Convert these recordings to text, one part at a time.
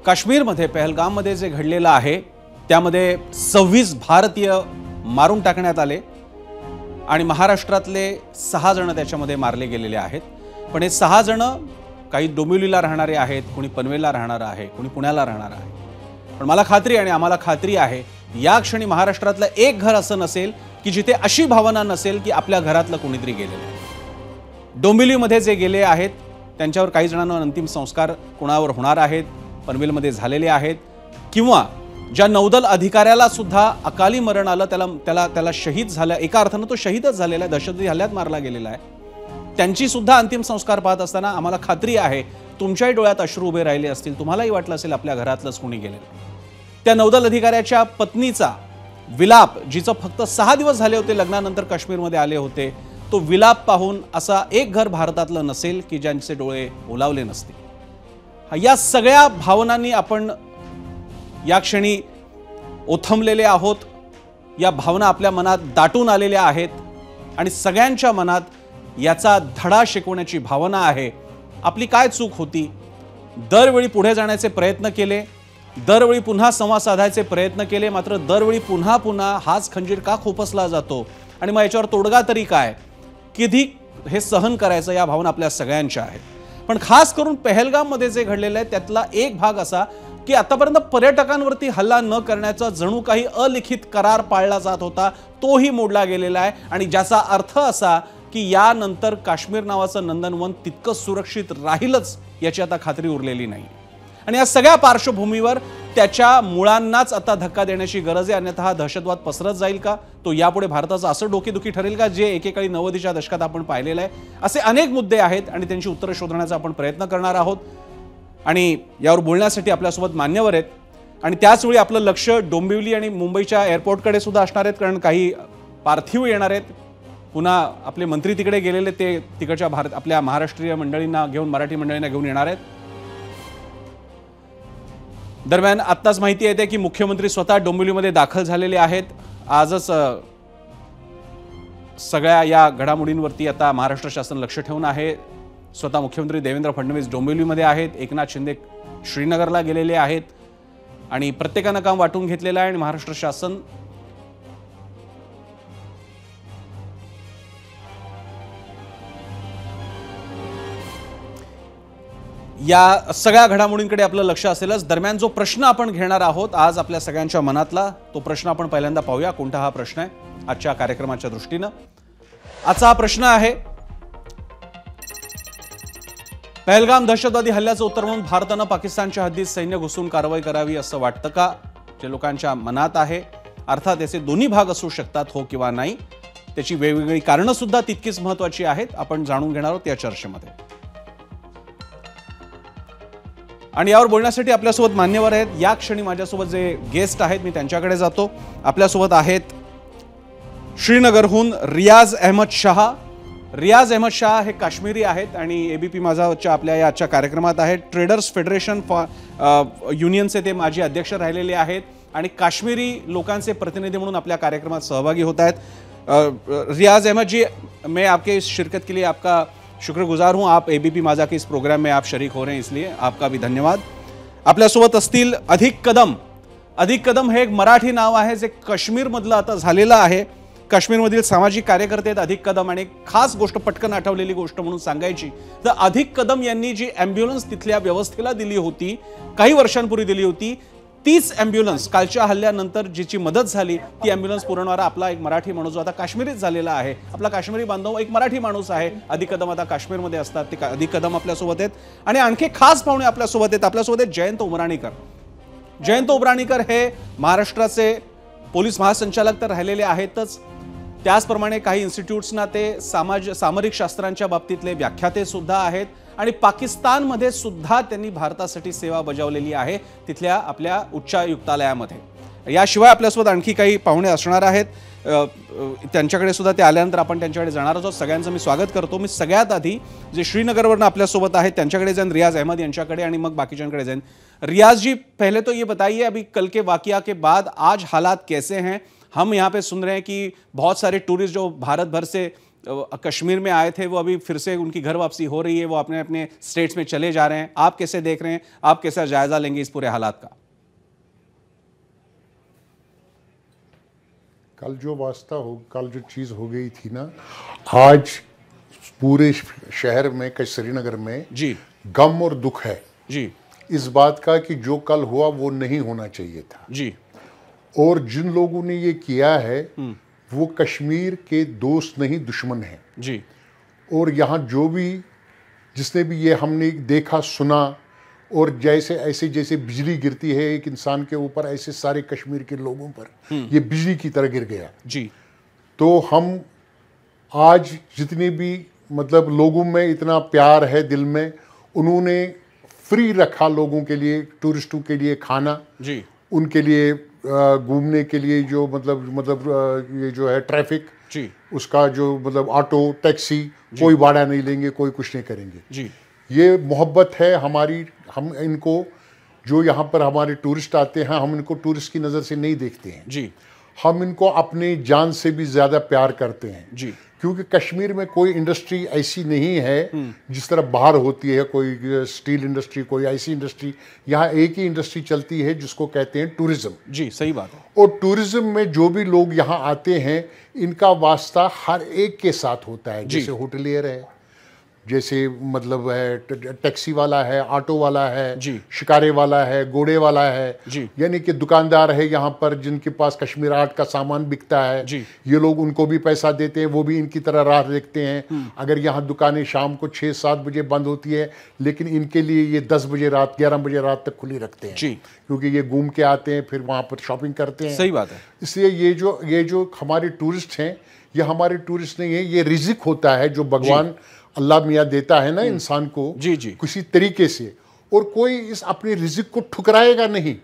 काश्मीरमध्ये पहलगाममध्ये जे घडलेलं आहे त्यामध्ये 26 भारतीय मारून टाकण्यात आले आणि महाराष्ट्रातले 6 जण त्याच्यामध्ये मारले गेलेले आहेत। पण हे 6 जण काही डोंबिवलीला राहणारे आहेत, कोणी पनवेलला राहणार आहे, कोणी पुण्याला राहणार आहे। पण मला खात्री आणि आम्हाला खात्री आहे या क्षणी महाराष्ट्रातलं एक घर असं नसेल की जिथे अशी भावना नसेल की आपल्या घरातलं कोणीतरी गेलेलं आहे। डोंबिवलीमध्ये जे गेले आहेत त्यांच्यावर काही जणांना अंतिम संस्कार कोणावर होणार आहेत, पनवेलमध्ये झालेले आहेत, किंवा ज्या नौदल अधिकाऱ्याला सुद्धा अकाली मरण आलं, त्याला शहीद झाला, एका अर्थानं तो शहीदच झालेला आहे, दहशतवादी हल्ल्यात मारला गेलेला आहे, त्यांची सुद्धा अंतिम संस्कार पाहत असताना आम्हाला खात्री आहे तुमच्याही डोळ्यात अश्रू उभे राहिले असतील, तुम्हालाही वाटलं असेल आपल्या घरातलंच कोणी गेलेलं। त्या नौदल अधिकाऱ्याच्या पत्नीचा विलाप, जिचं फक्त 6 दिवस झाले होते लग्नानंतर काश्मीरमध्ये आले होते, तो विलाप पाहून असा एक घर भारतातलं नसेल की ज्यांचे डोळे ओलावले नसतील। या सगळ्या भावनांनी आपण या क्षणी ओथंबलेले आहोत, या भावना आपल्या मनात दाटून आलेल्या आहेत आणि सगळ्यांच्या मनात याचा धडा शिकवण्याची भावना आहे। आपली काय चूक होती? दरवेळी पुढे जाण्याचे प्रयत्न केले, दरवेळी पुन्हा संवाद साधायचे प्रयत्न केले, मात्र दरवेळी पुन्हा पुन्हा हाच खंजीर का खोपसला जातो आणि मग याच्यावर तोडगा तरी काय? किती हे सहन करायचं? या भावना आपल्या सगळ्यांच्या आहेत। पण खास करून पहलगाममध्ये जे घडलेलं आहे त्यातला एक भाग असा की आतापर्यंत पर्यटकांवरती हल्ला न करण्याचा जणू काही अलिखित करार पाळला जात होता, तोही मोडला गेलेला आहे आणि ज्याचा अर्थ असा की यानंतर काश्मीर नावाचं नंदनवन तितकं सुरक्षित राहीलच याची आता खात्री उरलेली नाही। आणि या सगळ्या पार्श्वभूमीवर त्याच्या मुळांनाच आता धक्का देण्याची गरज आहे, अन्यथा हा दहशतवाद पसरत जाईल का? तो यापुढे भारताचं असं डोकेदुखी ठरेल का जे एकेकाळी 90च्या दशकात आपण पाहिलेलं आहे? असे अनेक मुद्दे आहेत आणि त्यांची उत्तरं शोधण्याचा आपण प्रयत्न करणार आहोत आणि यावर बोलण्यासाठी आपल्यासोबत मान्यवर आहेत आणि त्याचवेळी आपलं लक्ष डोंबिवली आणि मुंबईच्या एअरपोर्टकडे सुद्धा असणार आहेत, कारण काही पार्थिव येणार आहेत। पुन्हा आपले मंत्री तिकडे गेलेले ते तिकडच्या आपल्या महाराष्ट्रीय मंडळींना घेऊन, मराठी मंडळींना घेऊन येणार आहेत। दरम्यान आत्ताच माहिती येते की मुख्यमंत्री स्वतः डोंबिवलीमध्ये दाखल झालेले आहेत। आजच सगळ्या या घडामोडींवरती आता महाराष्ट्र शासन लक्ष ठेवून आहे। स्वतः मुख्यमंत्री देवेंद्र फडणवीस डोंबिवलीमध्ये आहेत, एकनाथ शिंदे श्रीनगरला गेलेले आहेत आणि प्रत्येकानं काम वाटून घेतलेलं आहे आणि महाराष्ट्र शासन या सगळ्या घडामोडींकडे आपलं लक्ष असेलच। दरम्यान जो प्रश्न आपण घेणार आहोत आज आपल्या सगळ्यांच्या मनातला, तो प्रश्न आपण पहिल्यांदा पाहूया कोणता हा प्रश्न आहे आजच्या कार्यक्रमाच्या दृष्टीनं। आजचा हा प्रश्न आहे, पहलगाम दहशतवादी हल्ल्याचं उत्तर म्हणून भारतानं पाकिस्तानच्या हद्दीत सैन्य घुसून कारवाई करावी असं वाटतं का? जे लोकांच्या मनात आहे, अर्थात याचे दोन्ही भाग असू शकतात, हो किंवा नाही। त्याची वेगवेगळी कारणं सुद्धा तितकीच महत्त्वाची आहेत, आपण जाणून घेणार आहोत या चर्चेमध्ये। आणि यावर बोलण्यासाठी आपल्यासोबत मान्यवर आहेत, या क्षणी माझ्यासोबत जे गेस्ट आहेत मी त्यांच्याकडे जातो। आपल्यासोबत आहेत श्रीनगरहून रियाज अहमद शाह। रियाज अहमद शाह हे काश्मीरी आहेत आणि एबीपी माझाच्या आपल्या या आजच्या कार्यक्रमात आहेत। ट्रेडर्स फेडरेशन युनियनचे ते माजी अध्यक्ष राहिलेले आहेत आणि काश्मीरी लोकांचे प्रतिनिधी म्हणून आपल्या कार्यक्रमात सहभागी होत आहेत। रियाज अहमद जी, मैं आपके इस शिरकत के लिए आपका शुक्रगुजार हूं। आप एबीपी माझा के इस प्रोग्राम में आप शरीक हो रहे हैं, इसलिए आपका भी धन्यवाद। आपल्यासोबत असतील अधिक कदम। अधिक कदम हे एक मराठी नाव आहे जे काश्मीरमधलं आता झालेलं आहे। काश्मीरमधील सामाजिक कार्यकर्ते आहेत अधिक कदम आणि खास गोष्ट पटकन आठवलेली गोष्ट म्हणून सांगायची तर अधिक कदम यांनी जी ॲम्ब्युलन्स तिथल्या व्यवस्थेला दिली होती, काही वर्षांपूर्वी दिली होती, तीच ॲम्ब्युलन्स कालच्या हल्ल्यानंतर जिची मदत झाली ती ॲम्ब्युलन्स पुरवणारा आपला एक मराठी माणूस जो आता काश्मीरीत झालेला आहे, आपला काश्मीरी बांधव एक मराठी माणूस आहे। अधिक कदम आता काश्मीरमध्ये असतात, ते अधिक कदम आपल्यासोबत आहेत आणि आणखी खास पाहुणे आपल्यासोबत आहेत। आपल्यासोबत आहेत जयंत उमराणीकर। जयंत उमराणीकर हे महाराष्ट्राचे पोलीस महासंचालक तर राहिलेले आहेतच, त्याचप्रमाणे काही इन्स्टिट्यूट्सना ते सामरिक शास्त्रांच्या बाबतीतले व्याख्याते सुद्धा आहेत आणि पाकिस्तानमध्ये सुद्धा त्यांनी भारतासाठी सेवा बजावलेली आहे तिथल्या आपल्या उच्चायुक्तालयामध्ये। याशिवाय आपल्यासोबत आणखी काही पाहुणे असणार आहेत, त्यांच्याकडे सुद्धा ते आल्यानंतर आपण त्यांच्याकडे जाणार आहोत। सगळ्यांचं मी स्वागत करतो। मी सगळ्यात आधी जे श्रीनगरवरून आपल्यासोबत आहेत त्यांच्याकडे जाईन, रियाज अहमद यांच्याकडे, आणि मग बाकीच्यांकडे जाईन। रियाज जी, पहले तो ये बताइए अभी कल के वाकया के बाद आज हालात कैसे हैं? हम यहाँ पे सुन रहे हैं कि बहुत सारे टूरिस्ट जो भारत भर से कश्मीर में आए थे वो अभी फिर से उनकी घर वापसी हो रही है, वो अपने अपने स्टेट्स में चले जा रहे हैं। आप कैसे देख रहे हैं, आप कैसा जायजा लेंगे इस पूरे हालात का? कल जो चीज़ हो गई थी ना, आज पूरे शहर में श्रीनगर में जी गम और दुख है जी इस बात का कि जो कल हुआ वो नहीं होना चाहिए था जी। और जिन लोगों ने ये किया है वो कश्मीर के दोस्त नहीं दुश्मन हैं जी। और यहाँ जो भी जिसने भी ये हमने देखा सुना, और जैसे बिजली गिरती है एक इंसान के ऊपर, ऐसे सारे कश्मीर के लोगों पर ये बिजली की तरह गिर गया जी। तो हम आज जितने भी मतलब लोगों में इतना प्यार है दिल में, उन्होंने फ्री रखा लोगों के लिए, टूरिस्टों के लिए खाना जी, उनके लिए घूमने के लिए जो मतलब ये जो है ट्रैफिक जी उसका जो मतलब ऑटो टैक्सी कोई भाड़ा नहीं लेंगे, कोई कुछ नहीं करेंगे जी। ये मोहब्बत है हमारी। हम इनको जो यहाँ पर हमारे टूरिस्ट आते हैं, हम इनको टूरिस्ट की नज़र से नहीं देखते हैं जी। हम इनको अपनी जान से भी ज़्यादा प्यार करते हैं जी। क्योंकि कश्मीर में कोई इंडस्ट्री ऐसी नहीं है जिस तरह बाहर होती है, कोई स्टील इंडस्ट्री, कोई ऐसी इंडस्ट्री। यहाँ एक ही इंडस्ट्री चलती है जिसको कहते हैं टूरिज्म। जी सही बात है। और टूरिज्म में जो भी लोग यहाँ आते हैं इनका वास्ता हर एक के साथ होता है, जैसे होटलियर है, जैसे मतलब है टैक्सी वाला है, ऑटो वाला है, शिकारे वाला है, घोड़े वाला है, यानी कि दुकानदार है यहाँ पर जिनके पास कश्मीर आर्ट का सामान बिकता है, ये लोग उनको भी पैसा देते हैं, वो भी इनकी तरह राह देखते हैं। अगर यहाँ दुकानें शाम को 6-7 बजे बंद होती है, लेकिन इनके लिए ये 10 बजे रात 11 बजे रात तक खुली रखते हैं क्योंकि ये घूम के आते हैं फिर वहाँ पर शॉपिंग करते हैं। सही बात है। इसलिए ये जो हमारे टूरिस्ट हैं, ये हमारे टूरिस्ट नहीं है, ये रिजिक होता है जो भगवान अल्लाह मियाँ देता है ना इंसान को किसी तरीके से, और कोई इस अपने रिजिक को ठुकराएगा नहीं,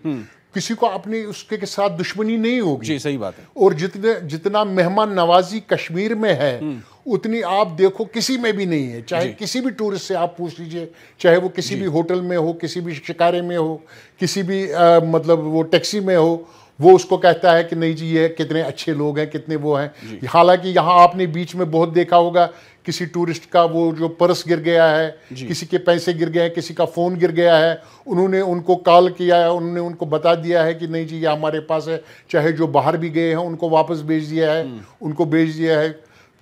किसी को अपनी उसके के साथ दुश्मनी नहीं होगी। जी सही बात है। और जितना मेहमान नवाजी कश्मीर में है उतनी आप देखो किसी में भी नहीं है। चाहे किसी भी टूरिस्ट से आप पूछ लीजिए, चाहे वो किसी भी होटल में हो, किसी भी शिकारे में हो, किसी भी मतलब वो टैक्सी में हो, वो उसको कहता है कि नहीं जी ये कितने अच्छे लोग हैं, कितने वो हैं। हालांकि यहाँ आपने बीच में बहुत देखा होगा किसी टूरिस्ट का वो जो पर्स गिर गया है, किसी के पैसे गिर गए हैं, किसी का फ़ोन गिर गया है, उन्होंने उनको कॉल किया है, उन्होंने उनको बता दिया है कि नहीं जी ये हमारे पास है, चाहे जो बाहर भी गए हैं उनको वापस भेज दिया है, उनको भेज दिया है।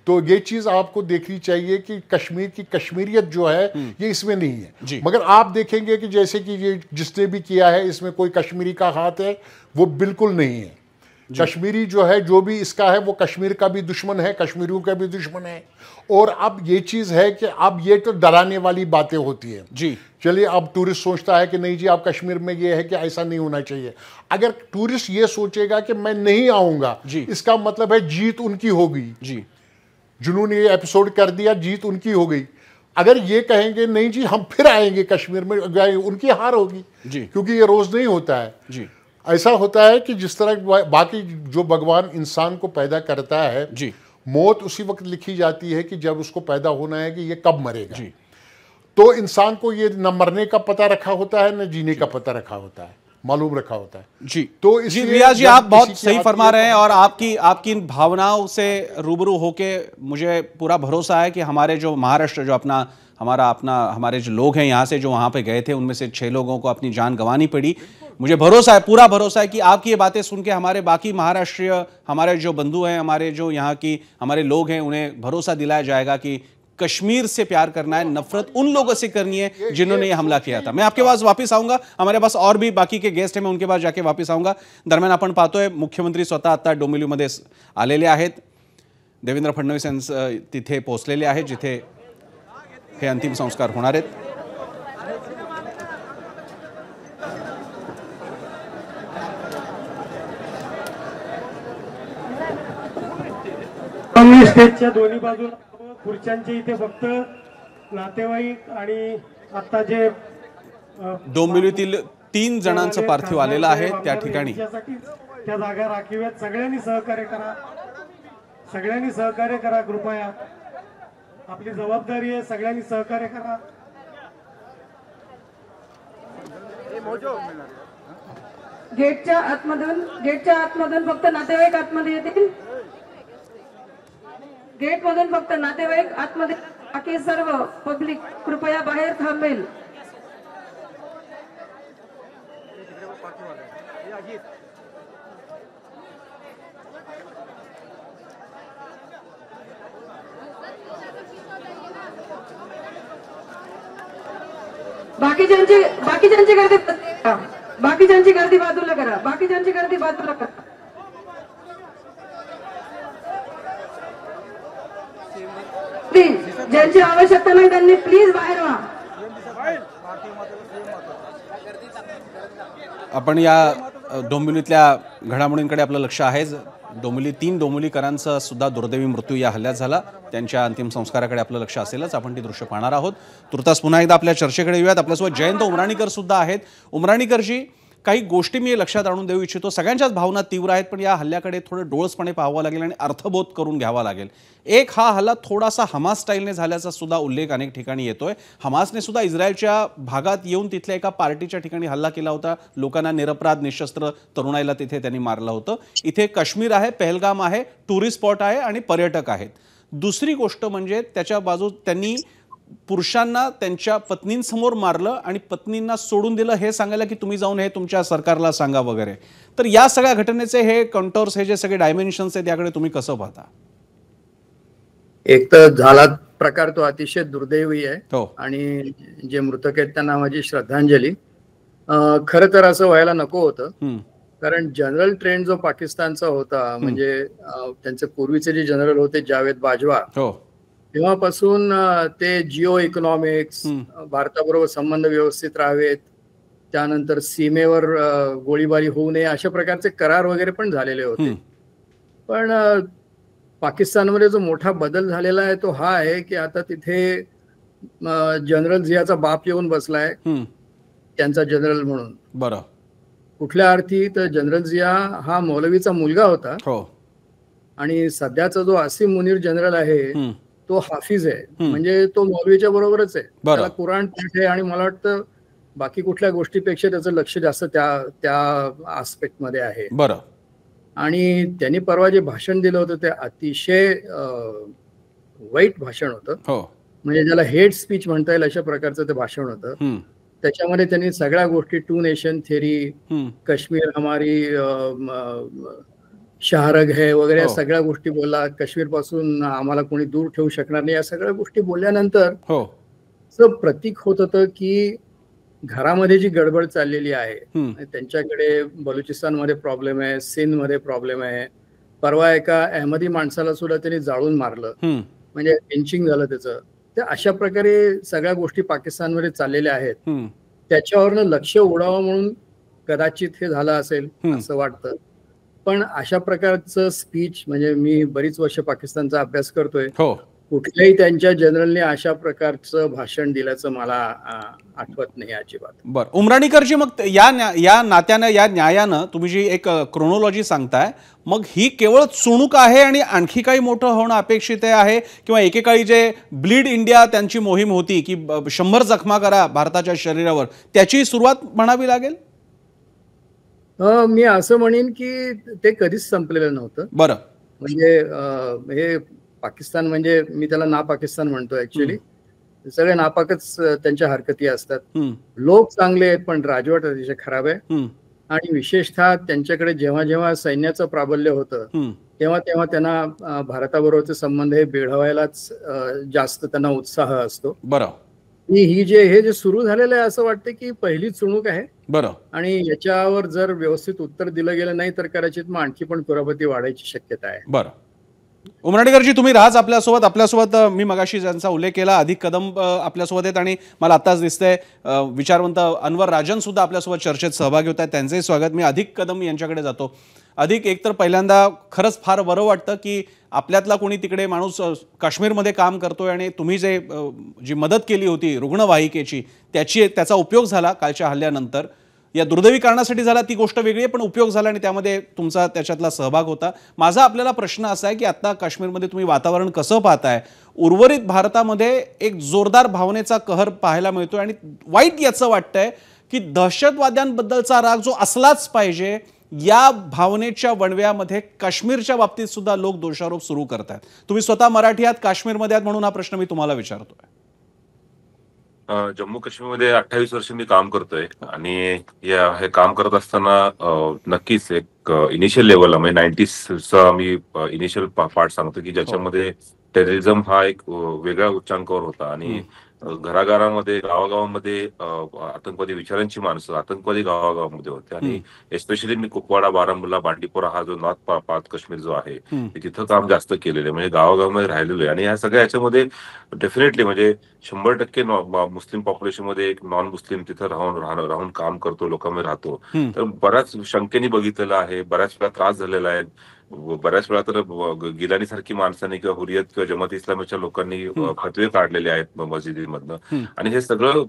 तो ये चीज़ आपको देखनी चाहिए कि कश्मीर की कश्मीरियत जो है ये इसमें नहीं है। मगर आप देखेंगे कि जैसे कि ये जिसने भी किया है इसमें कोई कश्मीरी का हाथ है, वो बिल्कुल नहीं है। कश्मीरी जो है जो भी इसका है वो कश्मीर का भी दुश्मन है, कश्मीरियों का भी दुश्मन है। और अब ये चीज़ है कि अब ये तो डराने वाली बातें होती है जी। चलिए अब टूरिस्ट सोचता है कि नहीं जी आप कश्मीर में ये है कि ऐसा नहीं होना चाहिए। अगर टूरिस्ट ये सोचेगा कि मैं नहीं आऊँगा, इसका मतलब है जीत उनकी होगी जी। जिन्होंने ये एपिसोड कर दिया जीत उनकी हो गई। अगर ये कहेंगे नहीं जी हम फिर आएंगे कश्मीर में, उनकी हार होगी जी। क्योंकि ये रोज नहीं होता है जी। ऐसा होता है कि जिस तरह बाकी जो भगवान इंसान को पैदा करता है जी, मौत उसी वक्त लिखी जाती है कि जब उसको पैदा होना है कि ये कब मरेगा जी। तो इंसान को ये न मरने का पता रखा होता है न जीने का पता रखा होता है, मालूम रखा होता है जी। तो जी रियाज जी आप बहुत सही फरमा रहे हैं और आपकी इन भावनाओं से रूबरू होके मुझे पूरा भरोसा है कि हमारे जो महाराष्ट्र जो हमारे जो लोग हैं यहाँ से जो वहाँ पे गए थे उनमें से 6 लोगों को अपनी जान गंवानी पड़ी। मुझे भरोसा है, पूरा भरोसा है कि आपकी ये बातें सुन के हमारे बाकी महाराष्ट्रीय हमारे जो बंधु हैं, हमारे जो यहाँ की हमारे लोग हैं, उन्हें भरोसा दिलाया जाएगा कि कश्मीर से प्यार करना है, नफरत उन लोगों से करनी है जिन्होंने ये हमला किया था। मैं आपके पास वापस आऊंगा, हमारे पास और भी बाकी के गेस्ट हैं, मैं उनके पास जाके वापस आऊंगा। दरम्यान आपण पाहतोय मुख्यमंत्री स्वतः आता डोंबिवलीमध्ये आलेले आहेत। देवेंद्र फडणवीस तिथे पोहोचलेले आहेत जिथे हे अंतिम संस्कार होणार आहेत। स्टेजच्या दोन्ही बाजूला खुर्च्यांचे इथे फक्त नातेवाईक आणि आता जे डोंबिवलीतील 3 जणांचं पार्थिव आलेलं आहे त्या ठिकाणी त्या जागा राखीव्यात। सगळ्यांनी सहकार्य करा कृपया, आपली जबाबदारी आहे, सगळ्यांनी सहकार्य करा। गेटच्या आतमधून फक्त नातेवाईक आतमध्ये येतील। गेट मधून फक्त नातेवाईक आतमध्ये, बाकी सर्व पब्लिक कृपया बाहेर थांबेल. बाकीच्यांची गर्दी बाजूला करा. बाकीच्यांची गर्दी बाजूला करा. प्लीज, ज्यांची आवश्यकता नाही त्यांनी प्लीज बाहेर व्हा. आपण या डोंबिवलीतल्या घडामोडींकडे आपलं लक्ष आहे. तीन डोंबिवलीकरांचा सुद्धा दुर्दैवी मृत्यू या हल्ल्यात झाला. त्यांच्या अंतिम संस्काराकडे आपलं लक्ष असेलच. आपण ती दृश्य पाहणार आहोत. तुर्तास पुन्हा एकदा आपल्या चर्चेकडे येऊयात. आपल्यासोबत जयंत उमराणीकर सुद्धा आहेत. उमराणीकरजी, काही गोष्टी मी लक्षात आणून देऊ इच्छितो. सगळ्यांच्याच भावना तीव्र आहेत, पण या हल्ल्याकडे थोडं डोळसपणे पाहावं लागेल आणि अर्थबोध करून घ्यावा लागेल. एक, हा हल्ला थोडासा हमास स्टाईलने झाल्याचा सुद्धा उल्लेख अनेक ठिकाणी येतोय. हमासने सुद्धा इस्रायलच्या भागात येऊन तिथल्या एका पार्टीच्या ठिकाणी हल्ला केला होता. लोकांना निरपराध निशस्त्र तरुणाईला तिथे त्यांनी मारलं होतं. इथे काश्मीर आहे, पहलगाम आहे, टुरिस्ट स्पॉट आहे आणि पर्यटक आहेत. दुसरी गोष्ट म्हणजे त्याच्या बाजू त्यांनी पुरुषांना त्यांच्या पत्नींसमोर मारलं आणि पत्नींना सोडून दिलं, हे सांगायला की तुम्ही जाऊन हे तुमच्या सरकारला सांगा वगैरे. तर या सगळ्या घटनेचे हे कंटोर्स, हे जे सगळे डायमेन्शन्स आहेत, याकडे तुम्ही कसं पाहता? एक तर झाला प्रकार तो अतिशय दुर्दैवी आहे. हो. आणि जे मृतक आहेत त्यांना माझी श्रद्धांजली. खरं तर असं व्हायला नको होतं, कारण जनरल ट्रेंड जो पाकिस्तानचा होता, म्हणजे त्यांचे पूर्वीचे जे जनरल होते जावेद बाजवा, तेव्हापासून ते जिओ इकॉनॉमिक्स, भारताबरोबर संबंध व्यवस्थित राहावेत, त्यानंतर सीमेवर गोळीबारी होऊ नये, अशा प्रकारचे करार वगैरे पण झालेले होते. पण पाकिस्तानमध्ये जो मोठा बदल झालेला आहे तो हा आहे की आता तिथे जनरल झियाचा बाप येऊन बसलाय, त्यांचा जनरल म्हणून. बरं. कुठल्या अर्थी? तर जनरल झिया हा मौलवीचा मुलगा होता. आणि सध्याचा जो आसिम मुनीर जनरल आहे तो हाफिज आहे, म्हणजे तो मौलवीच्या बरोबरच आहे. त्याला कुराण पाठ आहे आणि मला वाटतं बाकी कुठल्या गोष्टीपेक्षा त्याचं लक्ष जास्त त्या आस्पेक्ट मध्ये आहे. बरं. आणि त्यांनी परवा जे भाषण दिलं होतं ते अतिशय वाईट भाषण होतं. म्हणजे ज्याला हेट स्पीच म्हणता येईल अशा प्रकारचं ते भाषण होतं. त्याच्यामध्ये त्यांनी सगळ्या गोष्टी, 2 नेशन थेरी, काश्मीर हमारी शहारग है वगैरे सगळ्या गोष्टी बोलला. काश्मीर पासून आम्हाला कोणी दूर ठेवू शकणार नाही, या सगळ्या गोष्टी बोलल्यानंतर प्रतीक होत होतं की घरामध्ये जी गडबड चाललेली आहे, त्यांच्याकडे बलुचिस्तानमध्ये प्रॉब्लेम आहे, सिंध मध्ये प्रॉब्लेम आहे. परवा एका अहमदी माणसाला सुद्धा त्यांनी जाळून मारलं, म्हणजे लिंचिंग झालं त्याचं. तर अशा प्रकारे सगळ्या गोष्टी पाकिस्तानमध्ये चाललेल्या आहेत. त्याच्यावरनं लक्ष उडावं म्हणून कदाचित हे झालं असेल असं वाटतं. पण अशा प्रकारचं स्पीच, म्हणजे मी बरीच वर्ष पाकिस्तानचा अभ्यास करतोय, कुठल्याही त्यांच्या जनरलने अशा प्रकारचं भाषण दिल्याचं मला आठवत नाही अजिबात. बरं. उमराणीकरजी, मग या नात्यानं, या न्यायानं तुम्ही जी एक क्रोनॉलॉजी सांगताय, मग ही केवळ चुणूक आहे आणि आणखी काही मोठं होणं अपेक्षित आहे? किंवा एकेकाळी जे ब्लीड इंडिया त्यांची मोहीम होती की 100 जखमा करा भारताच्या शरीरावर, त्याची सुरुवात म्हणावी लागेल? मी असं म्हणेन की ते कधीच संपलेलं नव्हतं. बरं. म्हणजे हे पाकिस्तान, म्हणजे मी त्याला ना पाकिस्तान म्हणतो ऍक्च्युली, सगळे नापाकच त्यांच्या हरकती असतात. लोक चांगले आहेत पण राजवट अतिशय खराब आहे. आणि विशेषतः त्यांच्याकडे जेव्हा जेव्हा सैन्याचं प्राबल्य होतं तेव्हा तेव्हा त्यांना भारताबरोबरचे संबंध हे बेढवायलाच जास्त त्यांना उत्साह असतो. बरं. हे जे सुरू झालेलं आहे असं वाटतं की पहिली चुणूक आहे. बरं. आणि याच्यावर जर व्यवस्थित उत्तर दिलं गेलं नाही तर कदाचित मग आणखी पण कुरापती वाढायची शक्यता आहे. बरं. उमराणीकरजी, तुम्ही राहाच आपल्यासोबत मी मगाशी ज्यांचा उल्लेख केला, अधिक कदम आपल्यासोबत आहेत आणि मला आत्ताच दिसतंय विचारवंत अनवर राजन सुद्धा आपल्यासोबत चर्चेत सहभागी होत आहेत. त्यांचंही स्वागत. मी अधिक कदम यांच्याकडे जातो. अधिक, एकतर पहिल्यांदा खरंच फार बरं वाटतं की आपल्यातला कोणी तिकडे माणूस काश्मीरमध्ये काम करतोय आणि तुम्ही जी मदत केली होती रुग्णवाहिकेची, त्याचा उपयोग झाला कालच्या हल्ल्यानंतर. या दुर्दैवी कारणासाठी झाला ती गोष्ट वेगळी आहे, पण उपयोग झाला आणि त्यामध्ये तुमचा त्याच्यातला सहभाग होता. माझा आपल्याला प्रश्न असा आहे की आता काश्मीरमध्ये तुम्ही वातावरण कसं पाहताय? उर्वरित भारतामध्ये एक जोरदार भावनेचा कहर पाहायला मिळतोय आणि वाईट याचं वाटतंय की दहशतवाद्यांबद्दलचा राग जो असलाच पाहिजे या भावनेच्या वणव्यामध्ये काश्मीरच्या बाबतीत सुद्धा लोक दोषारोप सुरू करतात. तुम्ही स्वतः मराठी आहात, काश्मीरमध्ये आहात, म्हणून हा प्रश्न मी तुम्हाला विचारतोय. जम्मू काश्मीरमध्ये 28 वर्ष मी काम करतोय आणि हे काम करत असताना नक्कीच एक इनिशियल लेवलला म्हणजे 90sचा मी इनिशियल पार्ट सांगतो की ज्याच्यामध्ये टेररिझम हा एक वेगळ्या उच्चांकावर होता आणि घराघरामध्ये गावागावामध्ये आतंकवादी विचारांची माणसं आतंकवादी गावागावामध्ये होते आणि एस्पेशली मी कुपवाडा, बारामुल्ला, बांडीपोरा हा जो नॉर्थ पार्थ काश्मीर जो आहे तिथं काम जास्त केलेलं आहे, म्हणजे गावागावामध्ये राहिलेलो आहे. आणि ह्या सगळ्या याच्यामध्ये डेफिनेटली म्हणजे 100% मुस्लिम पॉप्युलेशन मध्ये एक नॉन मुस्लिम तिथं राहून काम करतो, लोकांमध्ये राहतो. तर बऱ्याच शंकेने बघितलेलं आहे, बऱ्याच वेळा त्रास झालेला आहे, बऱ्याच वेळा तर गिलानी सारखी माणसांनी किंवा हुरियत किंवा जमात इस्लामीच्या लोकांनी फतवे काढलेले आहेत मस्जिदीमधनं. आणि हे सगळं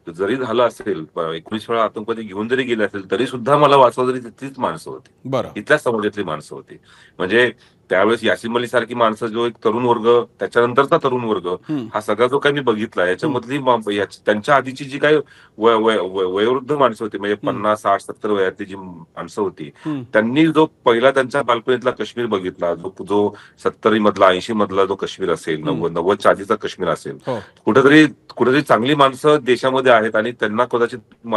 जरी झालं असेल, 19 वेळा आतंकवादी घेऊन जरी गेले असेल तरी सुद्धा मला वाचवा तरी तीच माणसं होती, इथल्याच समाजातली माणसं होती. म्हणजे त्यावेळेस यासिन अली सारखी माणसं, जो एक तरुण वर्ग, त्याच्यानंतरचा तरुण वर्ग, हा सगळा जो काही मी बघितला याच्यामधली त्यांच्या आधीची जी काही वयोवृद्ध माणसं होती, म्हणजे 50, 60, 70 वयातली जी माणसं होती, त्यांनी जो पहिला त्यांच्या बालपणीतला काश्मीर बघितला, जो 70 मधला 80 मधला जो काश्मीर असेल, 90च्या आधीचा काश्मीर असेल, कुठेतरी चांगली माणसं देशामध्ये आहेत आणि त्यांना कदाचित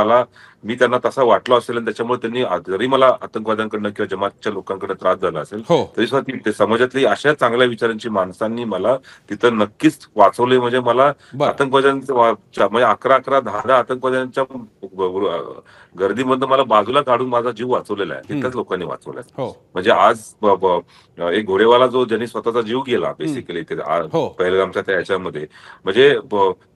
मी त्यांना तसा वाटलो असेल आणि त्याच्यामुळे त्यांनी जरी मला आतंकवाद्यांकडनं किंवा जमातच्या लोकांकडे त्रास झाला असेल तरी सुद्धा ते समाजातली अशा चांगल्या विचारांची माणसांनी मला तिथं नक्कीच वाचवले. म्हणजे मला आतंकवाद्यांच्या म्हणजे 11-11, 10-10 आतंकवाद्यांच्या गर्दीमधनं मला बाजूला काढून माझा जीव वाचवलेला आहे, तितक्याच लोकांनी वाचवलाय. म्हणजे आज एक घोडेवाला जो ज्यांनी स्वतःचा जीव गेला बेसिकली पहलगामच्या त्या याच्यामध्ये, म्हणजे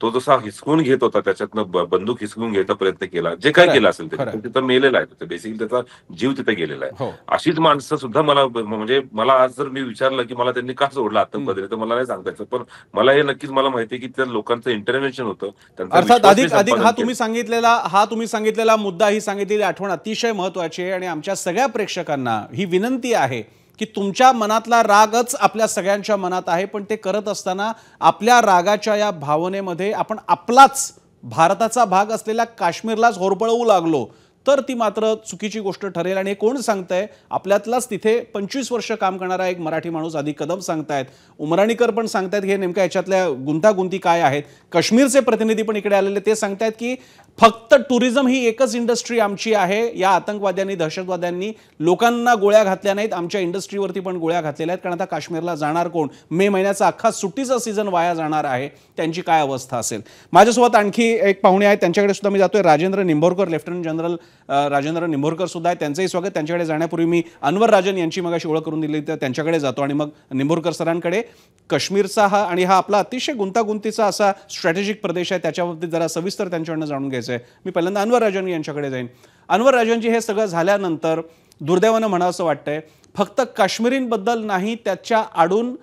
तो जसा हिसकून घेत होता, त्याच्यातनं बंदूक हिसकून घ्यायचा प्रयत्न केला, जे काय केलं असेल तिथं मेलेला आहे, बेसिकली त्याचा जीव तिथे गेलेला आहे. अशीच माणसं सुद्धा म्हणजे मला आज जर मी विचारलं की मला त्यांनी का सोडलं आतंकवादी, तर मला नाही सांगता येतं, पण मला हे नक्कीच मला माहिती आहे की त्या लोकांचं इंटरव्हेन्शन होतं. अर्थात अधिक हा तुम्ही सांगितलेला मुद्दा, ही सांगितलेली आठवण अतिशय महत्वाची आहे आणि आमच्या सगळ्या प्रेक्षकांना ही विनंती आहे की तुमच्या मनातला रागच आपल्या सगळ्यांच्या मनात आहे, पण ते करत असताना आपल्या रागाच्या या भावनेमध्ये आपण आपलाच भारताचा भाग असलेल्या काश्मीरलाच होरपळवू लागलो तर ती मात्र चुकीची गोष्ट ठरेल. आणि कोण सांगतंय? आपल्यातलाच तिथे 25 वर्ष काम करणारा एक मराठी माणूस आधी कदम सांगतायत, उमराणीकर पण सांगतायत हे नेमक्या याच्यातल्या गुंतागुंती काय आहेत. काश्मीरचे प्रतिनिधी पण इकडे आलेले ते सांगतायत की फक्त टुरिझम ही एकच इंडस्ट्री आमची आहे, या आतंकवाद्यांनी दहशतवाद्यांनी लोकांना गोळ्या घातल्या नाहीत, आमच्या इंडस्ट्रीवरती पण गोळ्या घातलेल्या आहेत. कारण आता काश्मीरला जाणार कोण? मे महिन्याचा अख्खा सुट्टीचा सीझन वाया जाणार आहे, त्यांची काय अवस्था असेल. माझ्यासोबत आणखी एक पाहुणे आहेत, त्यांच्याकडे सुद्धा मी जातोय. राजेंद्र निंभोरकर, लेफ्टनंट जनरल राजेंद्र निंभोरकर सुद्धा आहेत, त्यांचंही स्वागत. त्यांच्याकडे जाण्यापूर्वी मी अनवर राजन यांची मगाशी ओळख करून दिली, तर त्यांच्याकडे जातो आणि मग निंभोरकर सरांकडे. काश्मीरचा हा आपला अतिशय गुंतागुंतीचा असा स्ट्रॅटेजिक प्रदेश आहे, त्याच्याबाबतीत जरा सविस्तर त्यांच्याकडनं जाणून घ्यायचं आहे. मी पहिल्यांदा अनवर राजन यांच्याकडे जाईन. अनवर राजनजी, हे सगळं झाल्यानंतर दुर्दैवानं म्हणावं असं वाटतंय, फक्त काश्मीरींबद्दल नाही, त्याच्या आडून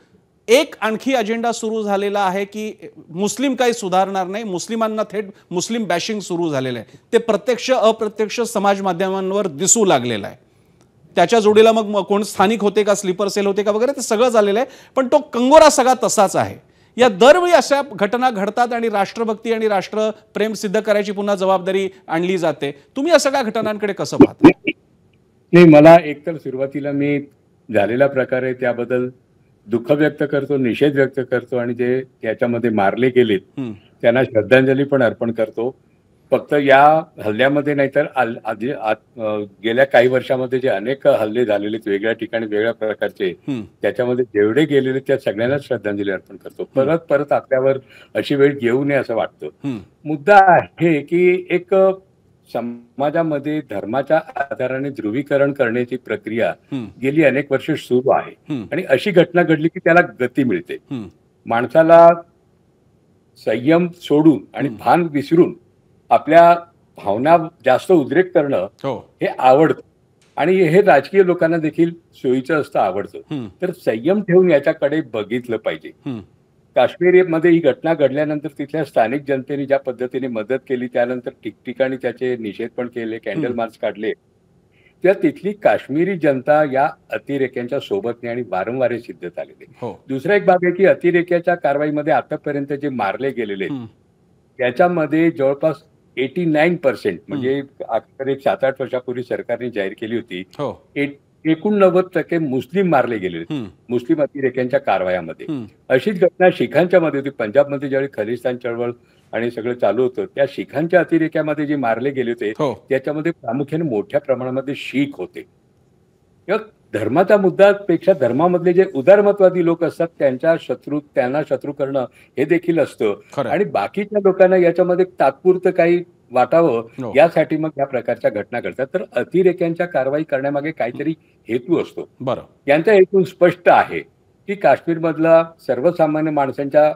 एक आणखी अजेंडा सुरू झालेला आहे की मुस्लिम काही सुधारणार नाही, मुस्लिमांना थेट मुस्लिम बॅशिंग सुरू झालेलं आहे. ते प्रत्यक्ष अप्रत्यक्ष समाज माध्यमांवर दिसू लागलेलं आहे. त्याच्या जोडीला मग कोण स्थानिक होते का, स्लीपर सेल होते का वगैरे, ते सगळं झालेलं आहे. पण तो कंगोरा सगळा तसाच आहे. या दरवेळी अशा घटना घडतात आणि राष्ट्रभक्ती आणि राष्ट्रप्रेम सिद्ध करायची पुन्हा जबाबदारी आणली जाते. तुम्ही या सगळ्या घटनांकडे कसं पाहता? नाही, मला एकतर सुरुवातीला मी झालेल्या प्रकारे त्याबद्दल दुःख व्यक्त करतो, निषेध व्यक्त करतो आणि जे याच्यामध्ये मारले गेलेत त्यांना श्रद्धांजली पण अर्पण करतो. फक्त या हल्ल्यामध्ये नाही तर गेल्या काही वर्षामध्ये जे अनेक हल्ले झालेले वेगळ्या ठिकाणी वेगळ्या प्रकारचे, त्याच्यामध्ये जेवढे गेलेले त्या सगळ्यांना श्रद्धांजली अर्पण करतो. परत परत आपल्यावर अशी वेळ येऊ नये असं वाटतं. मुद्दा आहे की एक समाजामध्ये धर्माच्या आधाराने ध्रुवीकरण करण्याची प्रक्रिया गेली अनेक वर्ष सुरू आहे आणि अशी घटना घडली की त्याला गती मिळते. माणसाला संयम सोडून आणि भान विसरून आपल्या भावना जास्त उद्रेक करणं हे आवडतं आणि हे राजकीय लोकांना देखील सोयीचं असतं, आवडतं. तर संयम ठेवून याच्याकडे बघितलं पाहिजे. काश्मीरमध्ये ही घटना घडल्यानंतर तिथल्या स्थानिक जनतेने ज्या पद्धतीने मदत केली, त्यानंतर ठिकठिकाणी त्याचे निषेध पण केले, कॅन्डल मार्च काढले, त्या तिथली काश्मीरी जनता या अतिरेक्यांच्या सोबत नाही आणि वारंवार सिद्ध झालेले. दुसरा एक भाग आहे की अतिरेक्याच्या कारवाईमध्ये आतापर्यंत जे मारले गेलेले त्याच्यामध्ये जवळपास 89% म्हणजे अखेर एक 7-8 वर्षापूर्वी सरकारने जाहीर केली होती. 89% मुस्लिम मारले गेले मुस्लिम अतिरेक्यांच्या कारवायामध्ये. अशीच घटना शिखांच्या मध्ये होती. पंजाबमध्ये ज्यावेळी खलिस्तान चळवळ आणि सगळं चालू होतं त्या शिखांच्या अतिरेक्यामध्ये जे मारले गेले होते त्याच्यामध्ये प्रामुख्याने मोठ्या प्रमाणामध्ये शीख होते. धर्माचा मुद्द्यापेक्षा धर्मामधले जे उदारमतवादी लोक असतात त्यांना शत्रू करणं हे देखील असतं आणि बाकीच्या लोकांना याच्यामध्ये तात्पुरतं काही वाटावं यासाठी मग या प्रकारच्या घटना घडतात. तर अतिरेक्यांच्या कारवाई करण्यामागे काहीतरी हेतू असतो. यांचा हेतू स्पष्ट आहे की काश्मीरमधला सर्वसामान्य माणसांच्या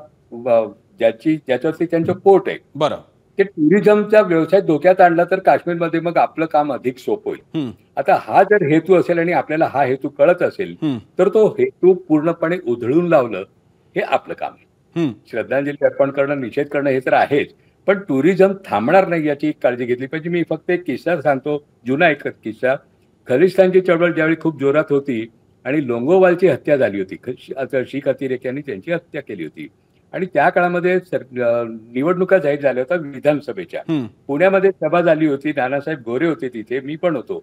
ज्याच्यावरती त्यांचं पोट आहे ते टुरिझमचा व्यवसाय धोक्यात आणला तर काश्मीरमध्ये मग आपलं काम अधिक सोपं होईल. आता हा जर हेतू असेल आणि आपल्याला हा हेतू कळत असेल तर तो हेतू पूर्णपणे उधळून लावलं हे आपलं काम आहे. श्रद्धांजली अर्पण करणं निषेध करणं हे तर आहेच पण टुरिझम थांबणार नाही याची काळजी घेतली पाहिजे. मी फक्त एक किस्सा सांगतो जुना एक किस्सा. खलिस्तानची चळवळ ज्यावेळी खूप जोरात होती आणि लोंगोवालची हत्या झाली होती शीख अतिरेक्यांनी त्यांची हत्या केली होती आणि त्या काळामध्ये निवडणुका जाहीर झाल्या होत्या विधानसभेच्या. पुण्यामध्ये सभा झाली होती. नानासाहेब गोरे होते तिथे मी पण होतो.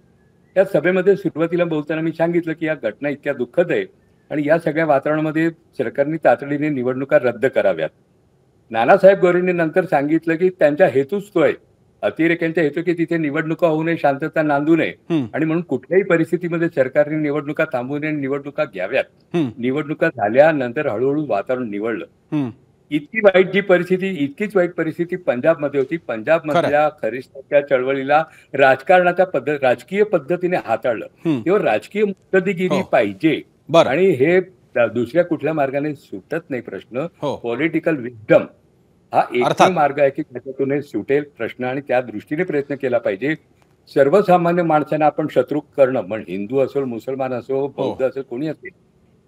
त्या सभेमध्ये सुरुवातीला बोलताना मी सांगितलं की या घटना इतक्या दुःखद आहे आणि या सगळ्या वातावरणामध्ये सरकारने तातडीने निवडणुका रद्द कराव्यात. नानासाहेब गोरेंनी नंतर सांगितलं की त्यांचा हेतूच तो आहे अतिरेक्यांचा हेतू की तिथे निवडणुका होऊ नये शांतता नांदू नये आणि म्हणून कुठल्याही परिस्थितीमध्ये सरकारने निवडणुका थांबवू नये निवडणुका घ्याव्यात. निवडणुका झाल्यानंतर हळूहळू वातावरण निवडलं. इतकीच वाईट परिस्थिती पंजाबमध्ये होती. पंजाबमधल्या खलिस्तानच्या चळवळीला राजकीय पद्धतीने हाताळलं. तेव्हा राजकीय मुत्सद्देगिरी पाहिजे आणि हे दुसऱ्या कुठल्या मार्गाने सुटत नाही प्रश्न. पॉलिटिकल विजडम हा एक मार्ग आहे की त्याच्यातून हे सुटेल प्रश्न आणि त्या दृष्टीने प्रयत्न केला पाहिजे. सर्वसामान्य माणसांना आपण शत्रू करणं म्हणजे हिंदू असेल मुसलमान असो बौद्ध असेल कोणी असेल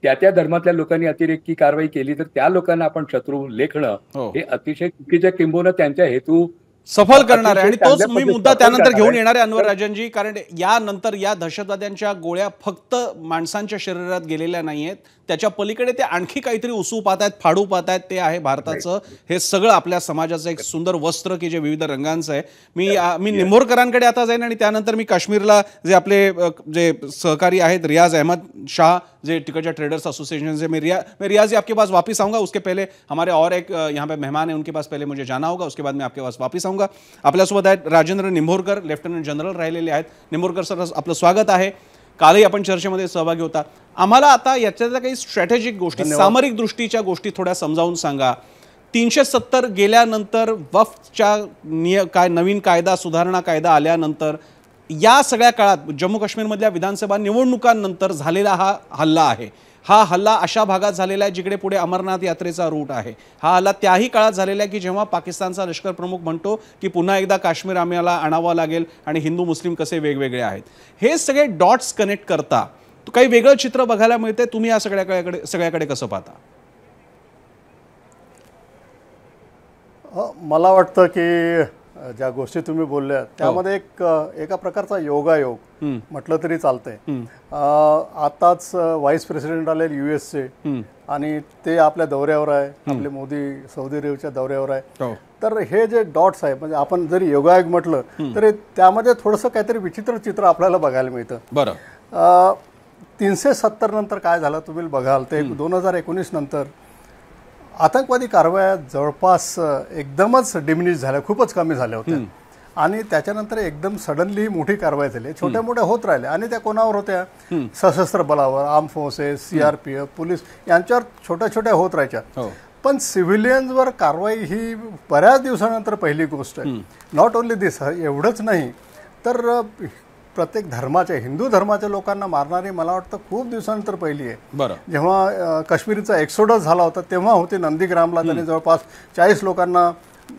त्या धर्मातल्या लोकांनी अतिरेकी कारवाई केली तर त्या लोकांना आपण शत्रू लेखणं हे अतिशय चुकीचं किंबहुना त्यांचा हेतू सफल करणार आहे. आणि तोच मी मुद्दा त्यानंतर घेऊन येणार आहे अनवर राजनजी. कारण यानंतर या दहशतवाद्यांच्या गोळ्या फक्त माणसांच्या शरीरात गेलेल्या नाहीयेत त्याच्या पलीकडे ते आणखी काहीतरी उसू पाहत आहेत फाडू पाहत आहेत. ते आहे भारताचं हे सगळं आपल्या समाजाचं एक सुंदर वस्त्र की जे विविध रंगांचं आहे. मी निंभोरकरांकडे आता जाईन आणि त्यानंतर मी काश्मीरला जे आपले जे सहकारी आहेत रियाज अहमद शाह जे टिकटच्या ट्रेडर्स एसोसिएशन से मैं रियाज आपके पास वापस आऊँगा. उसके पहले हमारे और एक यहाँ पे मेहमान है उनके पास पहले मुझे जाना होगा उसके बाद मैं आपके पास वापस आऊँगा. आपल्यासोबत आहेत राजेंद्र निंभोरकर लेफ्टनंट जनरल राहिलेले आहेत. निंभोरकर सर आपलं स्वागत आहे. कालही आपण चर्चेमध्ये सहभागी होता. आम्हाला आता याच्यातल्या काही स्ट्रॅटेजिक गोष्टी सामरिक दृष्टीच्या गोष्टी थोड्या समजावून सांगा. 370 गेल्यानंतर वक्फच्या काय नवीन कायदा सुधारणा कायदा आल्यानंतर या सगळ्या काळात जम्मू काश्मीरमधल्या विधानसभा निवडणुकांनंतर झालेला हा हल्ला आहे. हा हल्ला अशा भागात झालेला आहे जिकडे पुढे अमरनाथ यात्रेचा रूट आहे. हा हल्ला त्याही काळात झालेला आहे की जेव्हा पाकिस्तानचा लष्कर प्रमुख म्हणतो की पुन्हा एकदा काश्मीर आम्हाला आणावं लागेल आणि हिंदू मुस्लिम कसे वेगवेगळे आहेत. हे सगळे डॉट्स कनेक्ट करता काही वेगळं चित्र बघायला मिळते. तुम्ही या सगळ्याकडे कसं पाहता? मला वाटतं की ज्या गोष्टी तुम्ही बोलल्या त्यामध्ये एका प्रकारचा योगायोग म्हटलं तरी चालतंय. आताच व्हाईस प्रेसिडेंट आले US आणि ते आपल्या दौऱ्यावर आहे. आपले मोदी सौदी अरेबियाच्या दौऱ्यावर आहे. तर हे जे डॉट्स आहे म्हणजे आपण जरी योगायोग म्हटलं तरी त्यामध्ये थोडंसं काहीतरी विचित्र चित्र आपल्याला बघायला मिळतं. बरं 370 नंतर काय झालं तुम्ही बघाल ते 2019 नंतर आतंकवादी कारवाया जवळपास एकदमच डिमिनिश झाल्या खूपच कमी झाल्या होत्या आणि त्याच्यानंतर एकदम सडनली मोठी कारवाई झाली. छोट्या मोठ्या होत राहिल्या आणि त्या कोणावर होत्या सशस्त्र बलावर आर्म फोर्सेस CRPF पोलीस यांच्यावर छोट्या छोट्या होत राहायच्या. पण सिव्हिलियन्सवर कारवाई ही बऱ्याच दिवसानंतर पहिली गोष्ट आहे. नॉट ओन्ली दिस एवढंच नाही तर प्रत्येक धर्माच्या हिंदू धर्माच्या लोकांना मारणारी मला वाटतं खूप दिवसानंतर पहिली आहे. जेव्हा काश्मीरचा एक्सोडस झाला होता तेव्हा होते नंदीग्रामला त्यांनी जवळपास 40 लोकांना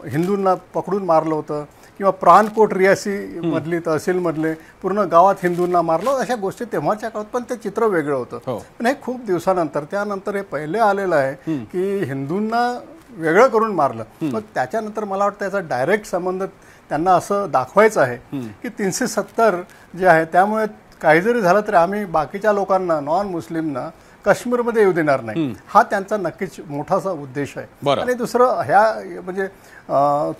हिंदूंना पकडून मारलं होतं किंवा प्राणकोट रियासी मधली तहसीलमधले पूर्ण गावात हिंदूंना मारलं. अशा गोष्टी तेव्हाच्या काळात पण ते चित्र वेगळं होतं. पण हे खूप दिवसानंतर त्यानंतर हे पहिले आलेलं आहे की हिंदूंना वेगळं करून मारलं. मग त्याच्यानंतर मला वाटतं याचा डायरेक्ट संबंध त्यांना असं दाखवायचं आहे की 370 जे आहे त्यामुळे काही जरी झालं तरी आम्ही बाकीच्या लोकांना नॉन मुस्लिमना काश्मीरमध्ये येऊ देणार नाही, हा त्यांचा नक्कीच मोठासा उद्देश आहे. आणि दुसरं ह्या म्हणजे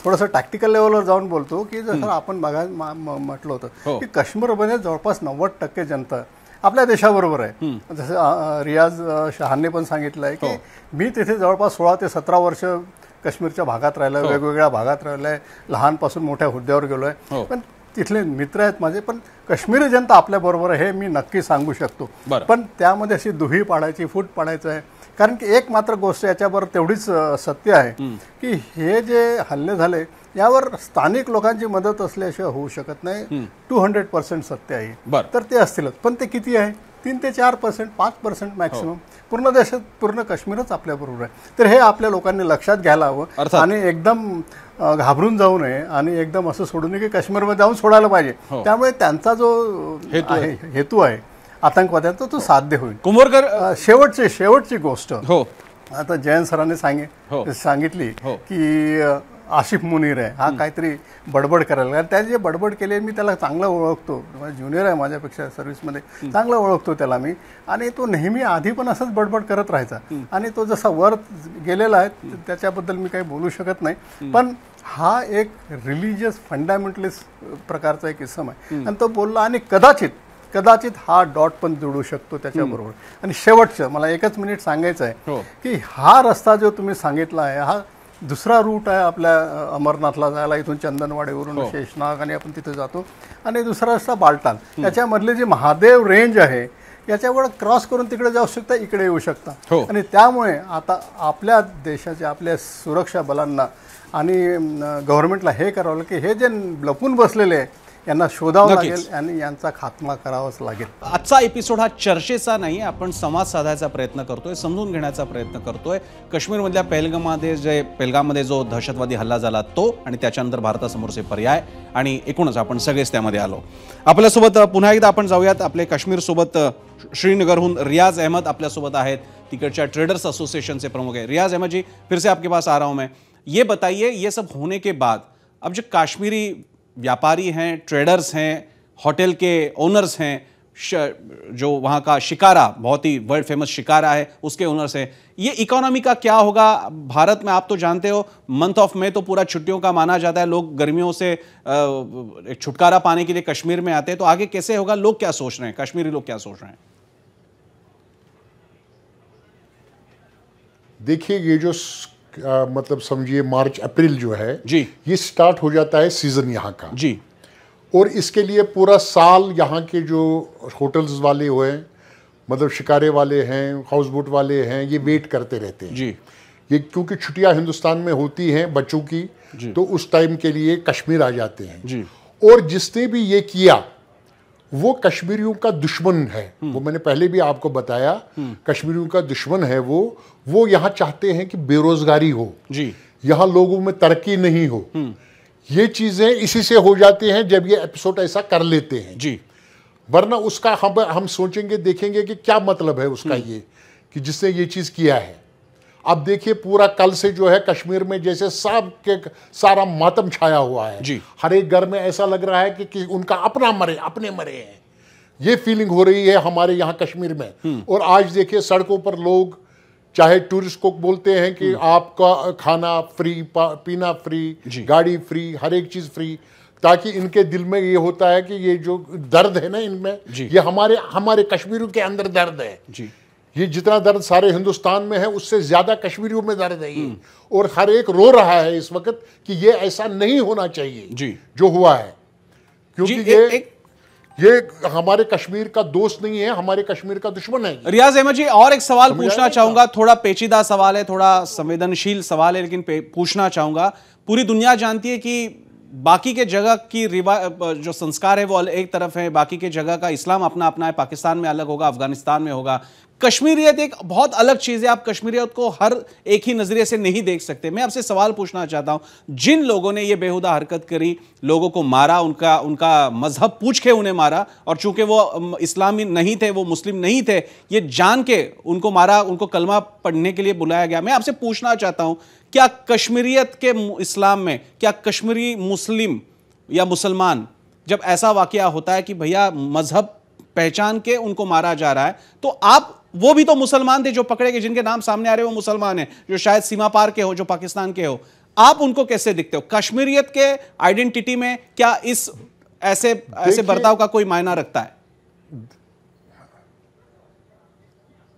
थोडंसं टॅक्टिकल लेवलवर जाऊन बोलतो की जसं आपण म्हटलं होतं की काश्मीरमध्ये जवळपास 90% जनता आपल्या देशाबरोबर आहे. जसं रियाज शहाने पण सांगितलं आहे की मी तिथे जवळपास 16 ते 17 वर्ष काश्मीरच्या भागात राहिलं, वेगवेगळ्या भागात राहिलंय, लहानपासून मोठ्या हुद्द्यावर गेलोय, पण तिथले मित्र आहेत माझे. पण काश्मीरी जनता आपल्या बरोबर आहे हे मी नक्की सांगू शकतो. पण त्यामध्ये अशी दुही पाडायची, फूट पाडायचं आहे. कारण की एक मात्र गोष्ट याच्याबरोबर तेवढीच सत्य आहे की हे जे हल्ले झाले यावर स्थानिक लोकांची मदत असल्याशिवाय होऊ शकत नाही. 200% सत्य आहे. तर ते असतीलच, पण ते किती आहे? 3 ते 4%, 5% मॅक्सिमम. पूर्ण देशात, पूर्ण काश्मीरच आपल्या बरोबर आहे. तर हे आपल्या लोकांनी लक्षात घ्यायला हवं आणि एकदम घाबरून जाऊ नये आणि एकदम असं सोडू नये की काश्मीरमध्ये जाऊन सोडायला पाहिजे. त्यामुळे त्यांचा जो हेतू आहे आतंकवाद्यांचा तो साध्य होईल. कुंभोरकर, शेवटची गोष्ट आता जयंत सरांनी सांगितली की आशिफ मुनीर आहे हा काहीतरी बडबड करायला. कारण त्याने जे बडबड केली मी त्याला चांगला ओळखतो, ज्युनियर आहे माझ्यापेक्षा सर्व्हिसमध्ये, चांगला ओळखतो त्याला मी. आणि तो नेहमी आधी पण असंच बडबड करत राहायचा. आणि तो जसा वर गेलेला आहे त्याच्याबद्दल मी काही बोलू शकत नाही. पण हा एक रिलिजियस फंडामेंटलिस्ट प्रकारचा एक इसम आहे आणि तो बोलला. आणि कदाचित हा डॉट पण जोडू शकतो त्याच्याबरोबर. आणि शेवटचं मला 1 मिनिट सांगायचं आहे की हा रस्ता जो तुम्ही सांगितला आहे हा दुसरा रूट आहे आपल्या अमरनाथला जायला. इथून चंदनवाडीवरून शेषनाग आणि आपण तिथे जातो. आणि दुसरा रस्ता बालटाल. याच्यामधले जे महादेव रेंज आहे याच्यावर क्रॉस करून तिकडे जाऊ शकता, इकडे येऊ शकता. आणि त्यामुळे आता आपल्या देशाच्या, आपल्या सुरक्षा बलांना आणि गव्हर्नमेंटला हे करावं लागेल की हे जे लपून बसलेले आहे यांना शोधावं लागेल आणि यांचा खात्मा करावाच लागेल. आजचा एपिसोड हा चर्चेचा नाही, आपण संवाद साधायचा प्रयत्न करतोय, समजून घेण्याचा प्रयत्न करतोय. काश्मीरमधल्या पेहलगाममध्ये जो दहशतवादी हल्ला झाला तो आणि त्याच्यानंतर भारतासमोरचे पर्याय आणि एकूणच आपण सगळेच त्यामध्ये आलो. आपल्यासोबत पुन्हा एकदा आपण जाऊयात. आपले काश्मीरसोबत श्रीनगरहून रियाज अहमद आपल्यासोबत आहेत, तिकडच्या ट्रेडर्स एसोसिएशन से प्रमुख है. रियाज अहमद जी, फिर से आपके पास आ रहा हूं मैं. ये बताइए, ये सब होने के बाद अब जो काश्मीरी व्यापारी हैं, ट्रेडर्स हैं, होटल के ओनर्स हैं, जो वहाँ का शिकारा, बहुत ही वर्ल्ड फेमस शिकारा है, उसके ओनर्स हैं, ये इकोनॉमी का क्या होगा? भारत में आप तो जानते हो मंथ ऑफ मई तो पूरा छुट्टियों का माना जाता है, लोग गर्मियों से छुटकारा पाने के लिए कश्मीर में आते हैं. तो आगे कैसे होगा? लोग क्या सोच रहे हैं, कश्मीरी लोग क्या सोच रहे हैं? देखिए, ये जो मतलब समझिए मार्च अप्रैल जो है जी, ये स्टार्ट हो जाता है सीजन यहाँ का जी. और इसके लिए पूरा साल यहाँ के जो होटल्स वाले हुए, मतलब शिकारे वाले हैं, हाउस बोट वाले हैं, ये वेट करते रहते हैं जी. ये क्योंकि छुट्टियां हिंदुस्तान में होती हैं बच्चों की, तो उस टाइम के लिए कश्मीर आ जाते हैं जी. और जिसने भी ये किया वो कश्मीरियों का दुश्मन है. वो मैंने पहले भी आपको बताया, कश्मीरियों का दुश्मन है वो यहाँ चाहते हैं कि बेरोजगारी हो जी, यहाँ लोगों में तरक्की नहीं हो. ये चीजें इसी से हो जाती हैं जब ये एपिसोड ऐसा कर लेते हैं जी. वरना उसका हम सोचेंगे, देखेंगे कि क्या मतलब है उसका ये कि जिसने ये चीज किया है. अब देखिए पूरा कल से जो है कश्मीर में जैसे सारा मातम छाया हुआ है जी. हर एक घर में ऐसा लग रहा है कि उनका अपने मरे हैं, ये फीलिंग हो रही है हमारे यहाँ कश्मीर में. और आज देखिए सड़कों पर लोग चाहे टूरिस्ट को बोलते हैं कि आपका खाना फ्री, पीना फ्री, गाड़ी फ्री, हर एक चीज फ्री, ताकि इनके दिल में ये होता है कि ये जो दर्द है ना इनमें, ये हमारे कश्मीरियों के अंदर दर्द है जी. ये जितना दर्द सारे हिंदुस्तान में है उससे ज्यादा कश्मीरियों में दर्द है ये. और हर एक रो रहा है इस वक्त कि ये ऐसा नहीं होना चाहिए जी, जो हुआ है. क्योंकि ये हमारे कश्मीर का दोस्त नहीं है, हमारे कश्मीर का दुश्मन है. रियाज अहमद जी, और एक सवाल पूछना चाहूंगा, थोड़ा पेचीदा सवाल है, थोड़ा संवेदनशील सवाल है, लेकिन पूछना चाहूंगा. पूरी दुनिया जानती है कि बाकी के जगह की जो संस्कार है वो एक तरफ है, बाकी के जगह का इस्लाम अपना अपना है, पाकिस्तान में अलग होगा, अफगानिस्तान में होगा. कश्मीरियत एक बहुत अलग चीज है, आप कश्मीरियत को हर एक ही नजरिए से नहीं देख सकते. मैं आपसे सवाल पूछना चाहता हूं, जिन लोगों ने ये बेहुदा हरकत करी, लोगों को मारा, उनका मजहब पूछ के उन्हें मारा, और चूंकि वो इस्लामी नहीं थे, वो मुस्लिम नहीं थे, ये जान के उनको मारा, उनको कलमा पढ़ने के लिए बुलाया गया. मैं आपसे पूछना चाहता हूं, क्या कश्मीरियत के इस्लाम में, क्या कश्मीरी मुस्लिम या मुसलमान जब ऐसा वाकया होता है कि भैया मजहब पहचान के उनको मारा जा रहा है, तो आप वो भी तो मुसलमान थे जो पकड़े गए, जिनके नाम सामने आ रहे हो वो मुसलमान हैं, जो शायद सीमा पार के हो, जो पाकिस्तान के हो। आप उनको कैसे दिखते हो? कश्मीरियत के आइडेंटिटी में क्या इस ऐसे बर्ताव का कोई मायना रखता है?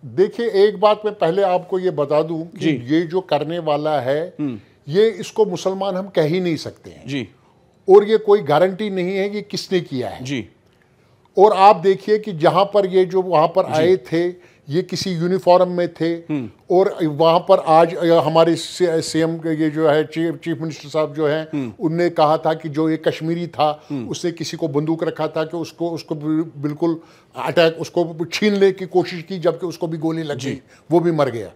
देखिए, एक बात मैं पहले आपको ये बता दूं कि ये जो करने वाला है ये इसको मुसलमान हम कह ही नहीं सकते हैं जी, और ये कोई गारंटी नहीं है कि किसने किया है जी। और आप देखिए कि जहां पर ये जो वहां पर आए थे ये किसी यूनिफॉर्म में थे और वहां पर आज हमारे सीएम ये जो है चीफ मिनिस्टर साहब जो है उनने कहा था कि जो ये कश्मीरी था उसने किसी को बंदूक रखा था कि उसको बिल्कुल अटैक, उसको छीन ले की कोशिश की, जबकि उसको भी गोली लग गई, वो भी मर गया।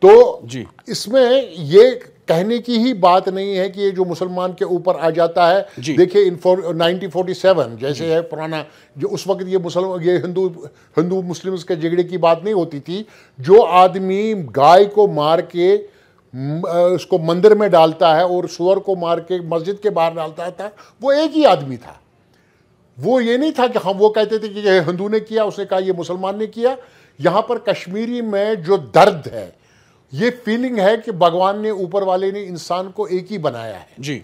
तो इसमें ये कहने की ही बात नहीं है कि ये जो मुसलमान के ऊपर आ जाता है। देखिए 1947 जैसे है पुराना, जो उस वक्त ये हिंदू मुस्लिम्स के झगड़े की बात नहीं होती थी। जो आदमी गाय को मार के उसको मंदिर में डालता है और सुअर को मार के मस्जिद के बाहर डालता था, वो एक ही आदमी था। वो ये नहीं था कि हम वो कहते थे कि ये हिंदू ने किया, उसने कहा ये मुसलमान ने किया। यहां पर कश्मीरी में जो दर्द है, ये फीलिंग है कि भगवान ने, ऊपर वाले ने इंसान को एक ही बनाया है जी।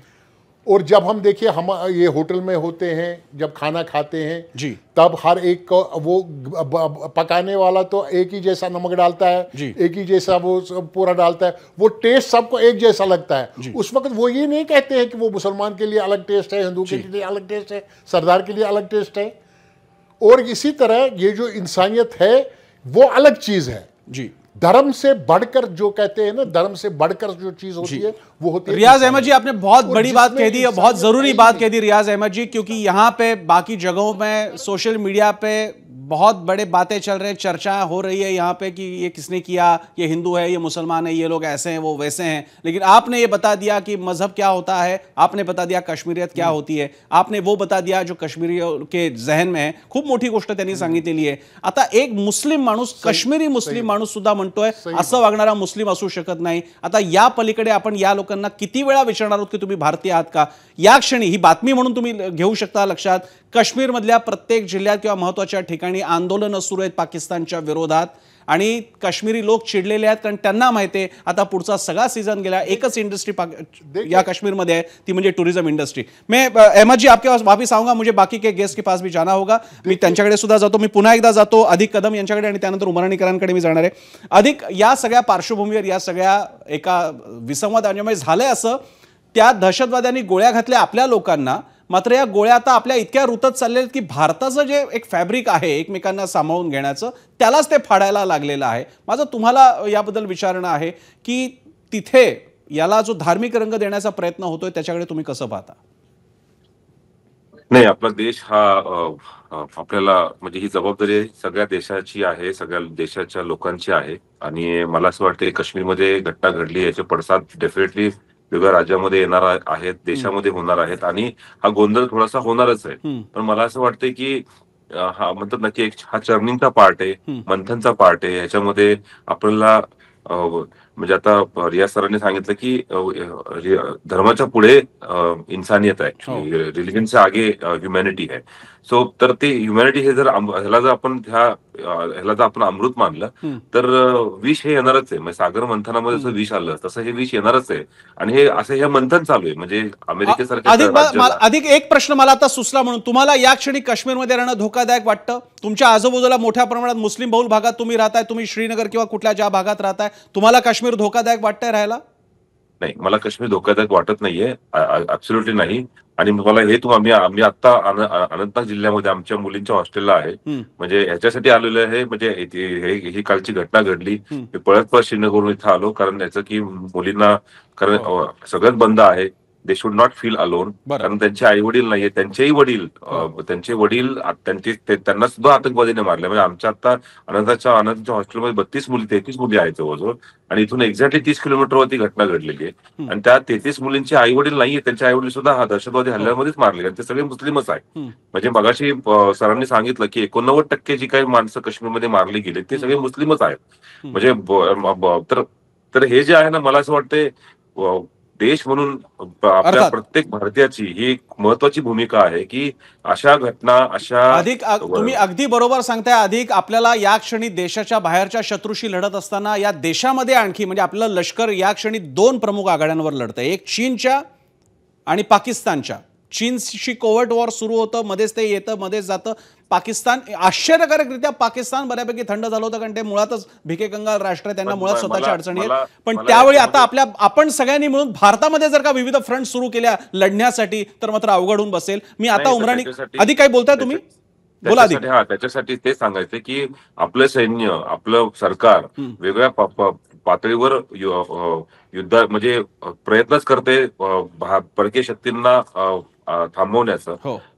और जब हम देखिए, हम ये होटल में होते हैं, जब खाना खाते हैं जी, तब हर एक को वो पकाने वाला तो एक ही जैसा नमक डालता है, एक ही जैसा वो पूरा डालता है, वो टेस्ट सबको एक जैसा लगता है। उस वक्त वो ये नहीं कहते हैं कि वो मुसलमान के लिए अलग टेस्ट है, हिंदू के लिए अलग टेस्ट है, सरदार के लिए अलग टेस्ट है। और इसी तरह ये जो इंसानियत है वो अलग चीज है जी। धर्म से बढ़कर, जो कहते हैं ना, धर्म से बढ़कर जो चीज होती है वो होती है। रियाज अहमद जी, आपने बहुत बड़ी बात कह दी है, बहुत जरूरी बात कह दी रियाज अहमद जी, क्योंकि यहाँ पे बाकी जगहों में सोशल मीडिया पे बहुत बड़े बातें चल रहे हैं, चर्चा हो रही है यहाँ पे कि ये किसने किया, ये हिंदू है, ये मुसलमान है, ये लोग ऐसे हैं, वो वैसे हैं। लेकिन आपने ये बता दिया कि मजहब क्या होता है, आपने बता दिया कश्मीरियत क्या होती है, आपने वो बता दिया जो कश्मीरी के जहन में है। खूप मोठी गोष्ट त्यांनी सांगितलेली आहे। आता एक मुस्लिम माणूस, कश्मीरी मुस्लिम माणूस सुद्धा म्हणतोय असं वागणारा मुस्लिम असू शकत नाही। आता या पलीकडे आपण या लोकांना किती वेळा विचारणार आहोत की तुम्ही भारतीय आहात का? या क्षणी ही बातमी म्हणून तुम्ही घेऊ शकता लक्षात, काश्मीर मधल्या प्रत्येक जिल्ह्यात किंवा महत्त्वाच्या ठिकाणी आंदोलनं सुरू आहेत पाकिस्तानच्या विरोधात आणि काश्मीरी लोक चिडलेले आहेत, कारण त्यांना माहिती आहे आता पुढचा सगळा सीजन गेला, एकच इंडस्ट्री या कश्मीर में है, ती म्हणजे टूरिज्म इंडस्ट्री। मैं अहमद जी आपके पास वापस आऊंगा, मुझे बाकी के गेस्ट के पास भी जाना होगा। मी त्यांच्याकडे सुद्धा जातो, मी पुन्हा एकदा जातो अधिक कदम यांच्याकडे आणि त्यानंतर उमराणीकरांकडे मी जाणार आहे। अधिक या सगळ्या पार्श्वभूमीवर, या सगळ्या एका विसंवादामुळे झालंय असं, त्या दहशतवाद्यांनी गोळ्या घातल्या आपल्या लोकांना, मात्र या गोळ्या आता आपल्या इतक्या रुतत चालल्या की भारताचं जे एक फॅब्रिक आहे एकमेकांना सांभाळून घेण्याचं, त्यालाच ते फाडायला लागलेलं आहे। माझं तुम्हाला याबद्दल विचारणं आहे की तिथे याला जो धार्मिक रंग देण्याचा प्रयत्न होतोय त्याच्याकडे तुम्ही कसं पाहता? नाही, आपला देश हा आपल्याला म्हणजे ही जबाबदारी सगळ्या देशाची आहे, सगळ्या देशाच्या लोकांची आहे आणि मला असं वाटतं काश्मीरमध्ये घटना घडली, याचे पडसाद डेफिनेटली वेगळ्या राज्यामध्ये येणार आहेत, देशामध्ये होणार आहेत आणि हा गोंधळ थोडासा होणारच आहे। पण मला असं वाटतंय की हा म्हणतात ना की हा चर्निंगचा पार्ट आहे, मंथनचा पार्ट आहे। ह्याच्यामध्ये आपल्याला म्हणजे आता रियाज सरांनी सांगितलं की धर्माच्या पुढे इन्सानियत आहे, रिलिजनच्या आगे ह्युमॅनिटी आहे। सो तर ते ह्युमॅनिटी हे जर ह्याला जर आपण अमृत मानलं तर विष हे येणारच आहे। म्हणजे सागर मंथनामध्ये जसं विष आलं तसं हे विष येणारच आहे आणि हे असं हे मंथन चालू आहे। म्हणजे अमेरिकेसारख्या अधिक एक प्रश्न मला आता सुचला म्हणून, तुम्हाला या क्षणी काश्मीरमध्ये राहणं धोकादायक वाटतं? तुमच्या आजूबाजूला मोठ्या प्रमाणात मुस्लिम बहुल भागात तुम्ही राहताय, तुम्ही श्रीनगर किंवा कुठल्या ज्या भागात राहताय, तुम्हाला काश्मीर धोकादायक वाटतंय राहायला? नाही, मला काश्मीर धोकादायक वाटत नाहीये, ॲब्सोल्युटली नाही। आणि मला हे आम्ही आता अनंतनाग जिल्ह्यामध्ये आमच्या मुलींच्या हॉस्टेलला आहे, म्हणजे ह्याच्यासाठी आलेलो आहे। म्हणजे ही कालची घटना घडली, मी पळत श्रीनगरवरून इथं आलो, कारण याचं की मुलींना, कारण सगळंच बंद आहे, they should not feel alone, कारण त्यांचे आई वडील नाहीये, त्यांचे वडील त्यांना सुद्धा आतंकवादीने मारले। म्हणजे आमच्या आता अनंतच्या हॉस्टेलमध्ये 33 मुली आहेत जवळजवळ, आणि इथून एक्झॅक्टली 30 किलोमीटरवरती घटना घडलेली आहे आणि त्या 33 मुलींचे आई वडील नाहीये, त्यांचे आई वडील सुद्धा हा दहशतवादी हल्ल्यामध्येच मारले आणि ते सगळे मुस्लिमच आहे। म्हणजे मगाशी सरांनी सांगितलं की 89% जी काही माणसं काश्मीरमध्ये मारली गेली ते सगळे मुस्लिमच आहेत। म्हणजे तर हे जे आहे ना, मला असं वाटतंय देश म्हणून आपल्या प्रत्येक भारतीयाची ही एक महत्वाची भूमिका आहे की अशा घटना अधिक तुम्ही अगदी बरोबर सांगताय. अधिक आपल्याला या क्षणी देशाच्या बाहेरच्या शत्रूशी लढत असताना या देशामध्ये आणखी म्हणजे आपलं लष्कर या क्षणी 2 प्रमुख आघाड्यांवर लढतंय, एक चीनच्या आणि पाकिस्तानच्या. चीनशी कोवर्ट वॉर सुरू होतं, मध्येच ते येतं मध्येच जातं. पाकिस्तान आश्चर्यकारकरित्या पाकिस्तान बऱ्यापैकी थंड झालं होतं कारण ते मुळातच भिके कंगाल राष्ट्र आहे, त्यांना मुळात स्वतःच्या अडचणी आहेत. पण त्यावेळी आता आपण सगळ्यांनी मिळून भारतामध्ये जर का विविध फ्रंट सुरू केल्या लढण्यासाठी तर मात्र अवघड होऊन बसेल. मी आता उमराणी आधी काय बोलताय तुम्ही बोला. त्याच्यासाठी ते सांगायचं की आपलं सैन्य आपलं सरकार वेगळ्या पातळीवर युद्ध म्हणजे प्रयत्नच करते परकीय शक्तींना थांबवण्याचं,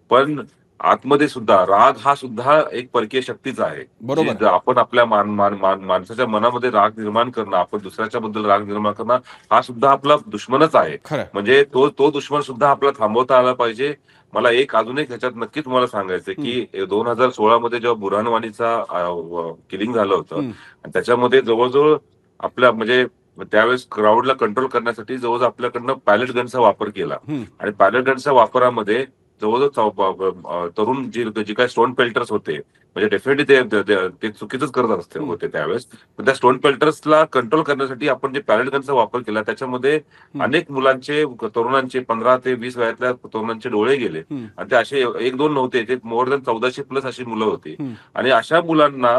पण आतमध्ये सुद्धा राग हा सुद्धा एक परकीय शक्तीच आहे. बरोबर, आपण आपल्या माणसाच्या मनामध्ये राग निर्माण करणं, आपण दुसऱ्याच्या बद्दल राग निर्माण करणं हा सुद्धा आपला दुश्मनच आहे. म्हणजे तो दुश्मन सुद्धा आपला थांबवता आला पाहिजे. मला अजून एक ह्याच्यात नक्की तुम्हाला सांगायचं की 2016 मध्ये जेव्हा बुरहान वानीचा किलिंग झालं होतं त्याच्यामध्ये जवळजवळ आपल्या म्हणजे त्यावेळेस क्राऊडला कंट्रोल करण्यासाठी जवळजवळ आपल्याकडनं पायलट गनचा वापर केला आणि पायलट गनच्या वापरामध्ये जवळजवळ तरुण जे काही स्टोन पेल्टर्स होते म्हणजे डेफिनेटली ते चुकीचंच करत होते त्यावेळेस. त्या स्टोन पेल्टर्सला कंट्रोल करण्यासाठी आपण जे पायलट गनचा वापर केला त्याच्यामध्ये अनेक मुलांचे तरुणांचे 15 ते 20 वयातल्या तरुणांचे डोळे गेले आणि ते असे 1-2 नव्हते, ते मोर दॅन 1400+ अशी मुलं होती. आणि अशा मुलांना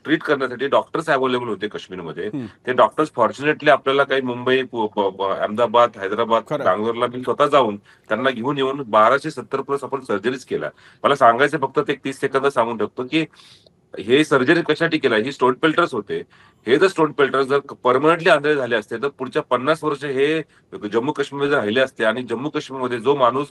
ट्रीट करण्यासाठी डॉक्टर्स अवेलेबल होते काश्मीरमध्ये. ते डॉक्टर्स फॉर्च्युनेटली आपल्याला काही मुंबई, अहमदाबाद, हैदराबाद, बँगलोरला मी स्वतः जाऊन त्यांना घेऊन येऊन 1270+ आपण सर्जरीज केल्या. मला सांगायचं फक्त ते 30 सेकंद सांगून टाकतो की हे सर्जरी कशासाठी केला. ही स्टोन पेल्टर्स होते. हे जर स्टोन पेल्टर्स जर परमनंटली आंधळे झाले असते तर पुढच्या 50 वर्ष हे जम्मू काश्मीरमध्ये राहिले असते आणि जम्मू काश्मीरमध्ये जो माणूस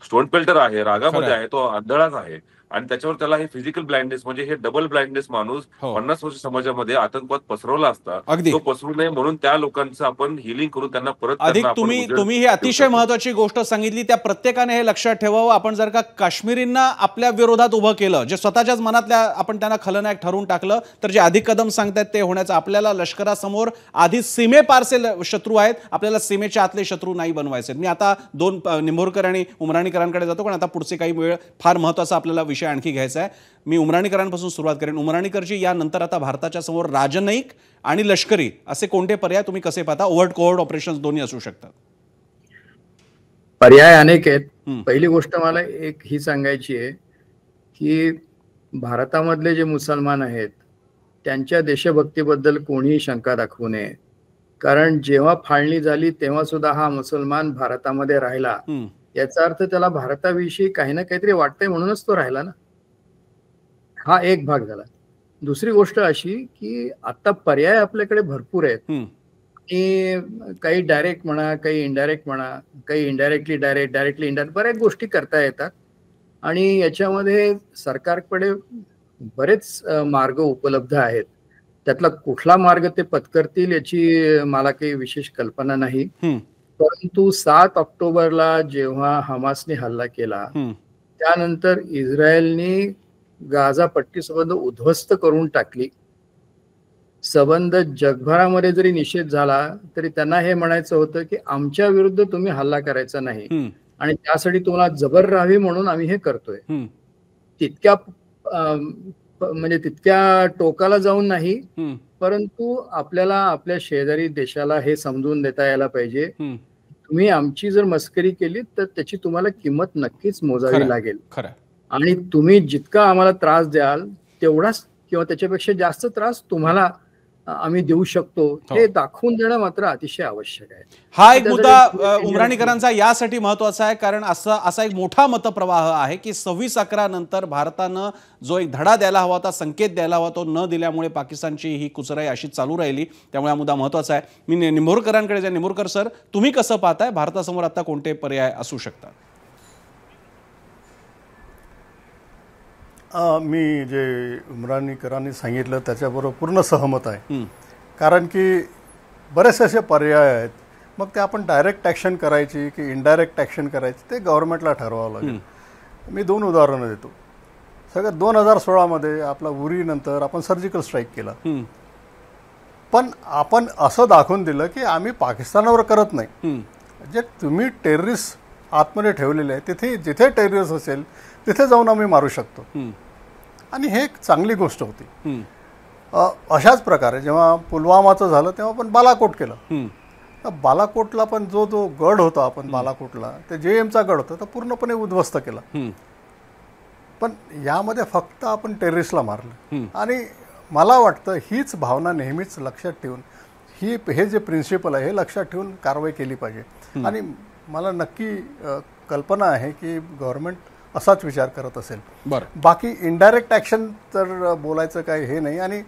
स्टोन पेल्टर आहे, रागामध्ये आहे, तो आंधळाच आहे आणि त्याच्यावर त्याला हे फिजिकल ब्लाइंडनेस म्हणजे हे डबल ब्लाइंडनेस माणूस 50 वर्ष समाजामध्ये आतंकवाद पसरवला असता. तो पसरू नये म्हणून त्या लोकांचं आपण हिलिंग करून त्यांना परत. अधिक तुम्ही ही अतिशय महत्वाची गोष्ट सांगितली. त्या प्रत्येकाने हे लक्षात ठेवावं. आपण जर का काश्मीरींना आपल्या विरोधात उभं केलं, जे स्वतःच्याच मनातल्या आपण त्यांना खलनायक ठरवून टाकलं, तर जे अधिक कदम सांगतात ते होण्याचं. आपल्याला लष्करासमोर आधी सीमेपारचे शत्रू आहेत, आपल्याला सीमेच्या आतले शत्रू नाही बनवायचे. मी आता 2 निंभोरकर आणि उमराणीकरांकडे जातो कारण आता पुढचे काही वेळ फार महत्वाचा आपल्याला विषय आणखी घ्यायचा आहे. मी उमराणीकरांपासून सुरुवात करेन. उमराणीकरजी, यानंतर आता भारताच्या समोर राजनयिक आणि लष्करी असे कोणते पर्याय तुम्ही कसे पाहता? ओव्हर्ट कोव्हर्ट ऑपरेशन्स दोन्ही असू शकतात. पर्याय अनेक आहेत. पहिली गोष्ट मला एक ही सांगायची आहे की भारतामधले जे मुसलमान आहेत त्यांच्या देशभक्तीबद्दल कोणीही शंका दाखवू नये. कारण जेव्हा फाळणी झाली तेव्हा सुद्धा हा मुसलमान भारतामध्ये राहिला. याचा अर्थ त्याला भारताविषयी काही ना काहीतरी वाटतंय म्हणूनच तो राहिला ना. हा एक भाग झाला. दुसरी गोष्ट अशी की आता पर्याय आपल्याकडे भरपूर आहेत. काही डायरेक्ट म्हणा, काही इनडायरेक्ट म्हणा, काही इनडायरेक्टली डायरेक्ट, डायरेक्टली इनडायरेक्ट, बऱ्याच गोष्टी करता येतात आणि याच्यामध्ये सरकारकडे बरेच मार्ग उपलब्ध आहेत. त्यातला कुठला मार्ग ते पत्करतील याची मला काही विशेष कल्पना नाही. परंतु 7 ऑक्टोबरला जेव्हा हमासने हल्ला केला त्यानंतर इस्रायलने गाझा पट्टीसंबंध उद्ध्वस्त करून टाकली. संबंध जगभरामध्ये जरी निषेध झाला तरी त्यांना हे म्हणायचं होतं की आमच्या विरुद्ध तुम्ही हल्ला करायचा नाही आणि त्यासाठी तुम्हाला जबर राहावी म्हणून आम्ही हे करतोय. तितक्या टोकाला जाऊन नाही, परंतु आपल्याला आपल्या शेजारी देशाला हे समजून देता यायला पाहिजे तुम्ही आमची जर मस्करी केली तर त्याची तुम्हाला किंमत नक्कीच मोजावी लागेल आणि तुम्ही जितका आम्हाला त्रास द्याल तेवढाच किंवा त्याच्यापेक्षा जास्त त्रास तुम्हाला आम्ही देऊ शकतो हे दाखवून देणं मात्र अतिशय आवश्यक आहे. हा एक मुद्दा उमराणीकरांचा यासाठी महत्वाचा आहे कारण असा एक मोठा मतप्रवाह आहे की 26/11 नंतर भारतानं जो एक धडा द्यायला हवा होता, संकेत द्यायला हवा, तो न दिल्यामुळे पाकिस्तानची ही कुचराई अशी चालू राहिली. त्यामुळे हा मुद्दा महत्वाचा आहे. मी निंभोरकरांकडे जाईन. निंभोरकर सर, तुम्ही कसं पाहताय भारतासमोर आता कोणते पर्याय असू शकतात? मी जे उमराणीकरांनी सांगितलं त्याच्याबरोबर पूर्ण सहमत आहे. कारण की बरेचसे असे पर्याय आहेत. मग ते आपण डायरेक्ट ॲक्शन करायची की इनडायरेक्ट ॲक्शन करायची ते गव्हर्नमेंटला ठरवावं लागेल. मी 2 उदाहरणं देतो. सगळ्यात 2016 आपला उरीनंतर आपण सर्जिकल स्ट्राईक केला. पण आपण असं दाखवून दिलं की आम्ही पाकिस्तानावर करत नाही, जे तुम्ही टेररिस्ट आतमध्ये ठेवलेले आहे तिथे जिथे टेररिस्ट असेल तिथे जाऊन आम्ही मारू शकतो आणि हे एक चांगली गोष्ट होती. अशाच प्रकारे जेव्हा पुलवामाचं झालं तेव्हा आपण बालाकोट केलं. तर बालाकोटला पण जो गड होता आपण बालाकोटला ते JMचा गड होता तर पूर्णपणे उद्ध्वस्त केला. पण यामध्ये फक्त आपण टेररिस्टला मारलं. आणि मला वाटतं हीच भावना नेहमीच लक्षात ठेवून हे जे प्रिन्सिपल आहे हे लक्षात ठेवून कारवाई केली पाहिजे. आणि मला नक्की कल्पना आहे की गव्हर्नमेंट असाच विचार करत असेल. बाकी इनडायरेक्ट ॲक्शन तर बोलायचं काही हे नाही आणि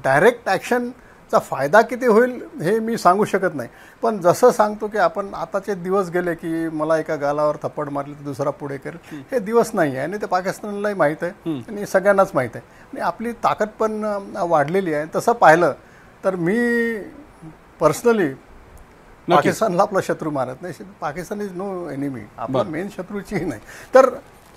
डायरेक्ट ॲक्शनचा फायदा किती होईल हे मी सांगू शकत नाही. पण जसं सांगतो की आपण आताचे दिवस गेले की मला एका गालावर थप्पड मारली तर दुसरा पुढे करेल हे दिवस नाही आहे. आणि ते पाकिस्तानलाही माहीत आहे आणि सगळ्यांनाच माहीत आहे. आणि आपली ताकद पण वाढलेली आहे. तसं पाहिलं तर मी पर्सनली पाकिस्तानला आपला शत्रू मानत नाही. Pakistan is no enemy. आपला मेन शत्रूचीही नाही. तर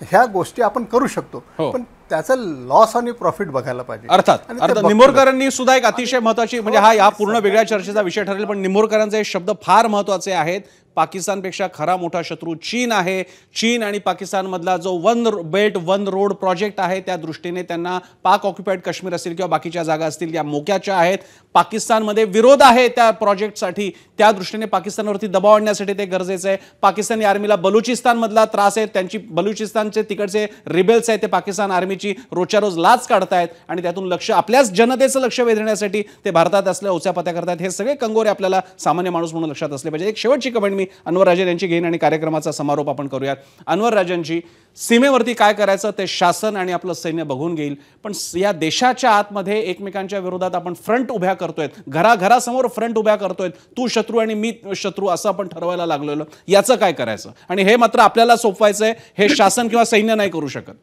ह्या गोष्टी आपण करू शकतो पण त्याचं लॉस आणि प्रॉफिट बघायला पाहिजे. अर्थात निंबोरकरांनी सुद्धा एक अतिशय महत्वाची म्हणजे हा पूर्ण वेगळ्या चर्चेचा विषय ठरेल पण निंबोरकरांचे शब्द फार महत्वाचे आहेत. पाकिस्तानपेक्षा खरा मोठा शत्रू चीन आहे. चीन आणि पाकिस्तान मधला जो one belt one road project आहे त्या दृष्टीने त्यांना पाक ऑक्युपाइड काश्मीर असेल किंवा बाकीच्या जागा असतील या मोक्याच्या आहेत. पाकिस्तानमध्ये विरोध आहे त्या प्रोजेक्टसाठी. त्या दृष्टीने पाकिस्तानवरती दबाव आणण्यासाठी ते गरजेचं आहे. पाकिस्तानी आर्मीला बलुचिस्तान मधला त्रास आहे. त्यांची बलुचिस्तानचे तिकडचे रिबेल्स आहेत ते पाकिस्तान आर्मीची रोजच्या रोज लाच काढतायत आणि त्यातून लक्ष आपल्याच जनतेचं लक्ष वेधण्यासाठी ते भारतात असल्या ओचापत्या करतात. हे सगळे कंगोरे आपल्याला सामान्य माणूस म्हणून लक्षात असले पाहिजे. एक शेवटची कमेंट अनवर राजन यांची घेईन आणि कार्यक्रमाचा समारोप आपण करूयात. अनवर राजनजी, सीमेवरती काय करायचं ते शासन आणि आपलं सैन्य बघून घेईल पण या देशाच्या आतमध्ये एकमेकांच्या विरोधात आपण फ्रंट उभ्या करतोय. घराघरासमोर फ्रंट उभ्या करतोय. तू शत्रू आणि मी शत्रू असं आपण ठरवायला लागलेलो. याचं काय करायचं आणि हे मात्र आपल्याला सोपवायचंय. हे शासन किंवा सैन्य नाही करू शकत.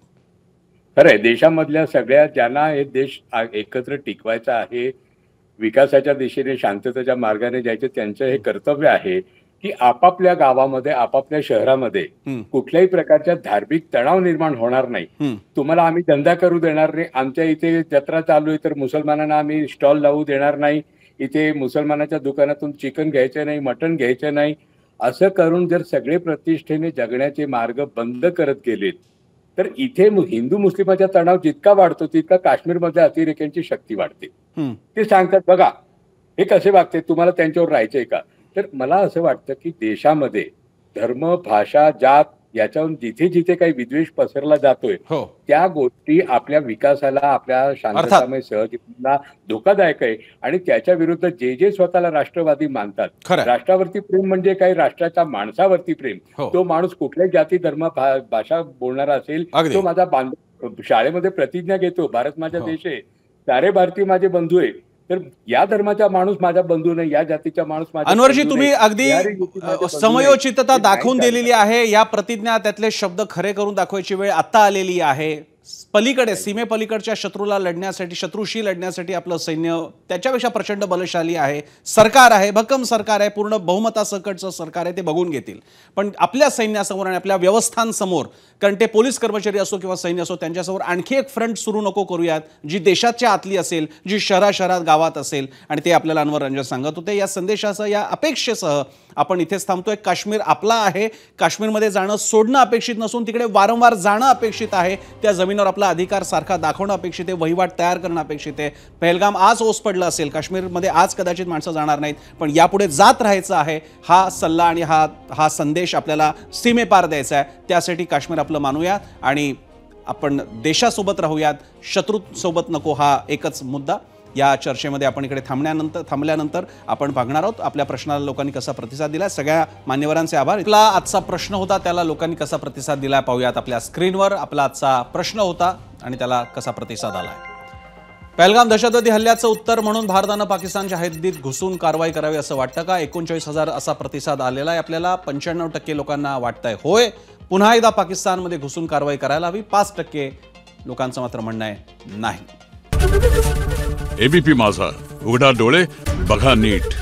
खरंय. देशामधल्या सगळ्या ज्यांना हे देश एकत्र टिकवायचा आहे विकासाच्या दिशेने शांततेच्या मार्गाने जायचे त्यांचं हे कर्तव्य आहे की आपापल्या गावामध्ये आपापल्या शहरामध्ये कुठल्याही प्रकारच्या धार्मिक तणाव निर्माण होणार नाही. तुम्हाला आम्ही धंदा करू देणार नाही. आमच्या इथे जत्रा चालू आहे तर मुसलमानांना आम्ही स्टॉल लावू देणार नाही. इथे मुसलमानाच्या दुकानातून चिकन घ्यायचं नाही मटण घ्यायचं नाही. असं करून जर सगळे प्रतिष्ठेने जगण्याचे मार्ग बंद करत गेलेत तर इथे हिंदू मुस्लिमाचा तणाव जितका वाढतो तितका काश्मीरमधल्या अतिरेक्यांची शक्ती वाढते. ते सांगतात बघा हे कसे वागते तुम्हाला त्यांच्यावर राहायचंय का. तर मला असं वाटतं की देशामध्ये धर्म भाषा जात याच्यावरून जिथे जिथे काही विद्वेष पसरला जातोय त्या गोष्टी आपल्या विकासाला आपल्या शांततामय सहजीवनाला धोकादायक आहे. आणि त्याच्या विरुद्ध जे स्वतःला राष्ट्रवादी मानतात राष्ट्रावरती प्रेम म्हणजे काही राष्ट्राच्या माणसावरती प्रेम. तो माणूस कुठल्याही जाती धर्म भाषा बोलणारा असेल तो माझा बांधव. शाळेमध्ये प्रतिज्ञा घेतो भारत माझा देश आहे सारे भारतीय माझे बंधू आहे. तर या धर्माचा माणूस माझा बंधू नाही या जातीचा माणूस माझा. अनवरजी तुम्ही अगदी समयोचितता दाखवून दिलेली आहे. या प्रतिज्ञा त्यातले शब्द खरे करून दाखवायची वेळ आता आलेली आहे. पलीकडे सीमेपलीकडच्या शत्रूला लढण्यासाठी शत्रूशी लढण्यासाठी आपलं सैन्य त्याच्यापेक्षा प्रचंड बलशाली आहे. सरकार आहे भक्कम सरकार आहे पूर्ण बहुमतासकटचं सरकार आहे ते बघून घेतील. पण आपल्या सैन्यासमोर आणि आपल्या व्यवस्थांसमोर कारण ते पोलीस कर्मचारी असो किंवा सैन्य असो त्यांच्यासमोर आणखी एक फ्रंट सुरू नको करूयात जी देशाच्या आतली असेल जी शहरात गावात असेल. आणि ते आपल्याला अनवर रंजन सांगत होते. या संदेशासह या अपेक्षेसह आपण इथेच थांबतोय. काश्मीर आपला आहे. काश्मीरमध्ये जाणं सोडणं अपेक्षित नसून तिकडे वारंवार जाणं अपेक्षित आहे. त्या जमिनीवर आपला अधिकार सारखा दाखवणं अपेक्षित आहे. वहिवाट तयार करणं अपेक्षित आहे. पहलगाम आज ओस पडलं असेल काश्मीरमध्ये आज कदाचित माणसं जाणार नाहीत पण यापुढे जात राहायचं आहे. हा सल्ला आणि हा संदेश आपल्याला सीमेपार द्यायचा आहे. त्यासाठी काश्मीर आपलं मानूया आणि आपण देशासोबत राहूयात शत्रूसोबत नको हा एकच मुद्दा. या चर्चेमध्ये आपण इकडे थांबल्यानंतर आपण बघणार आहोत आपल्या प्रश्नाला लोकांनी कसा प्रतिसाद दिला. सगळ्या मान्यवरांचे आभार. आपला आजचा प्रश्न होता त्याला लोकांनी कसा प्रतिसाद दिला पाहूयात. आपल्या स्क्रीनवर आपला आजचा प्रश्न होता आणि त्याला कसा प्रतिसाद आला. पहलगाम दहशतवादी हल्ल्याचं उत्तर म्हणून भारतानं पाकिस्तानच्या हद्दीत घुसून कारवाई करावी असं वाटतं का. 39,000 असा प्रतिसाद आलेला आहे आपल्याला. 95% लोकांना वाटतंय होय पुन्हा एकदा पाकिस्तानमध्ये घुसून कारवाई करायला हवी. 5% लोकांचं मात्र म्हणणं आहे नाही. एबीपी माझा उघडा डोळे बघा नीट.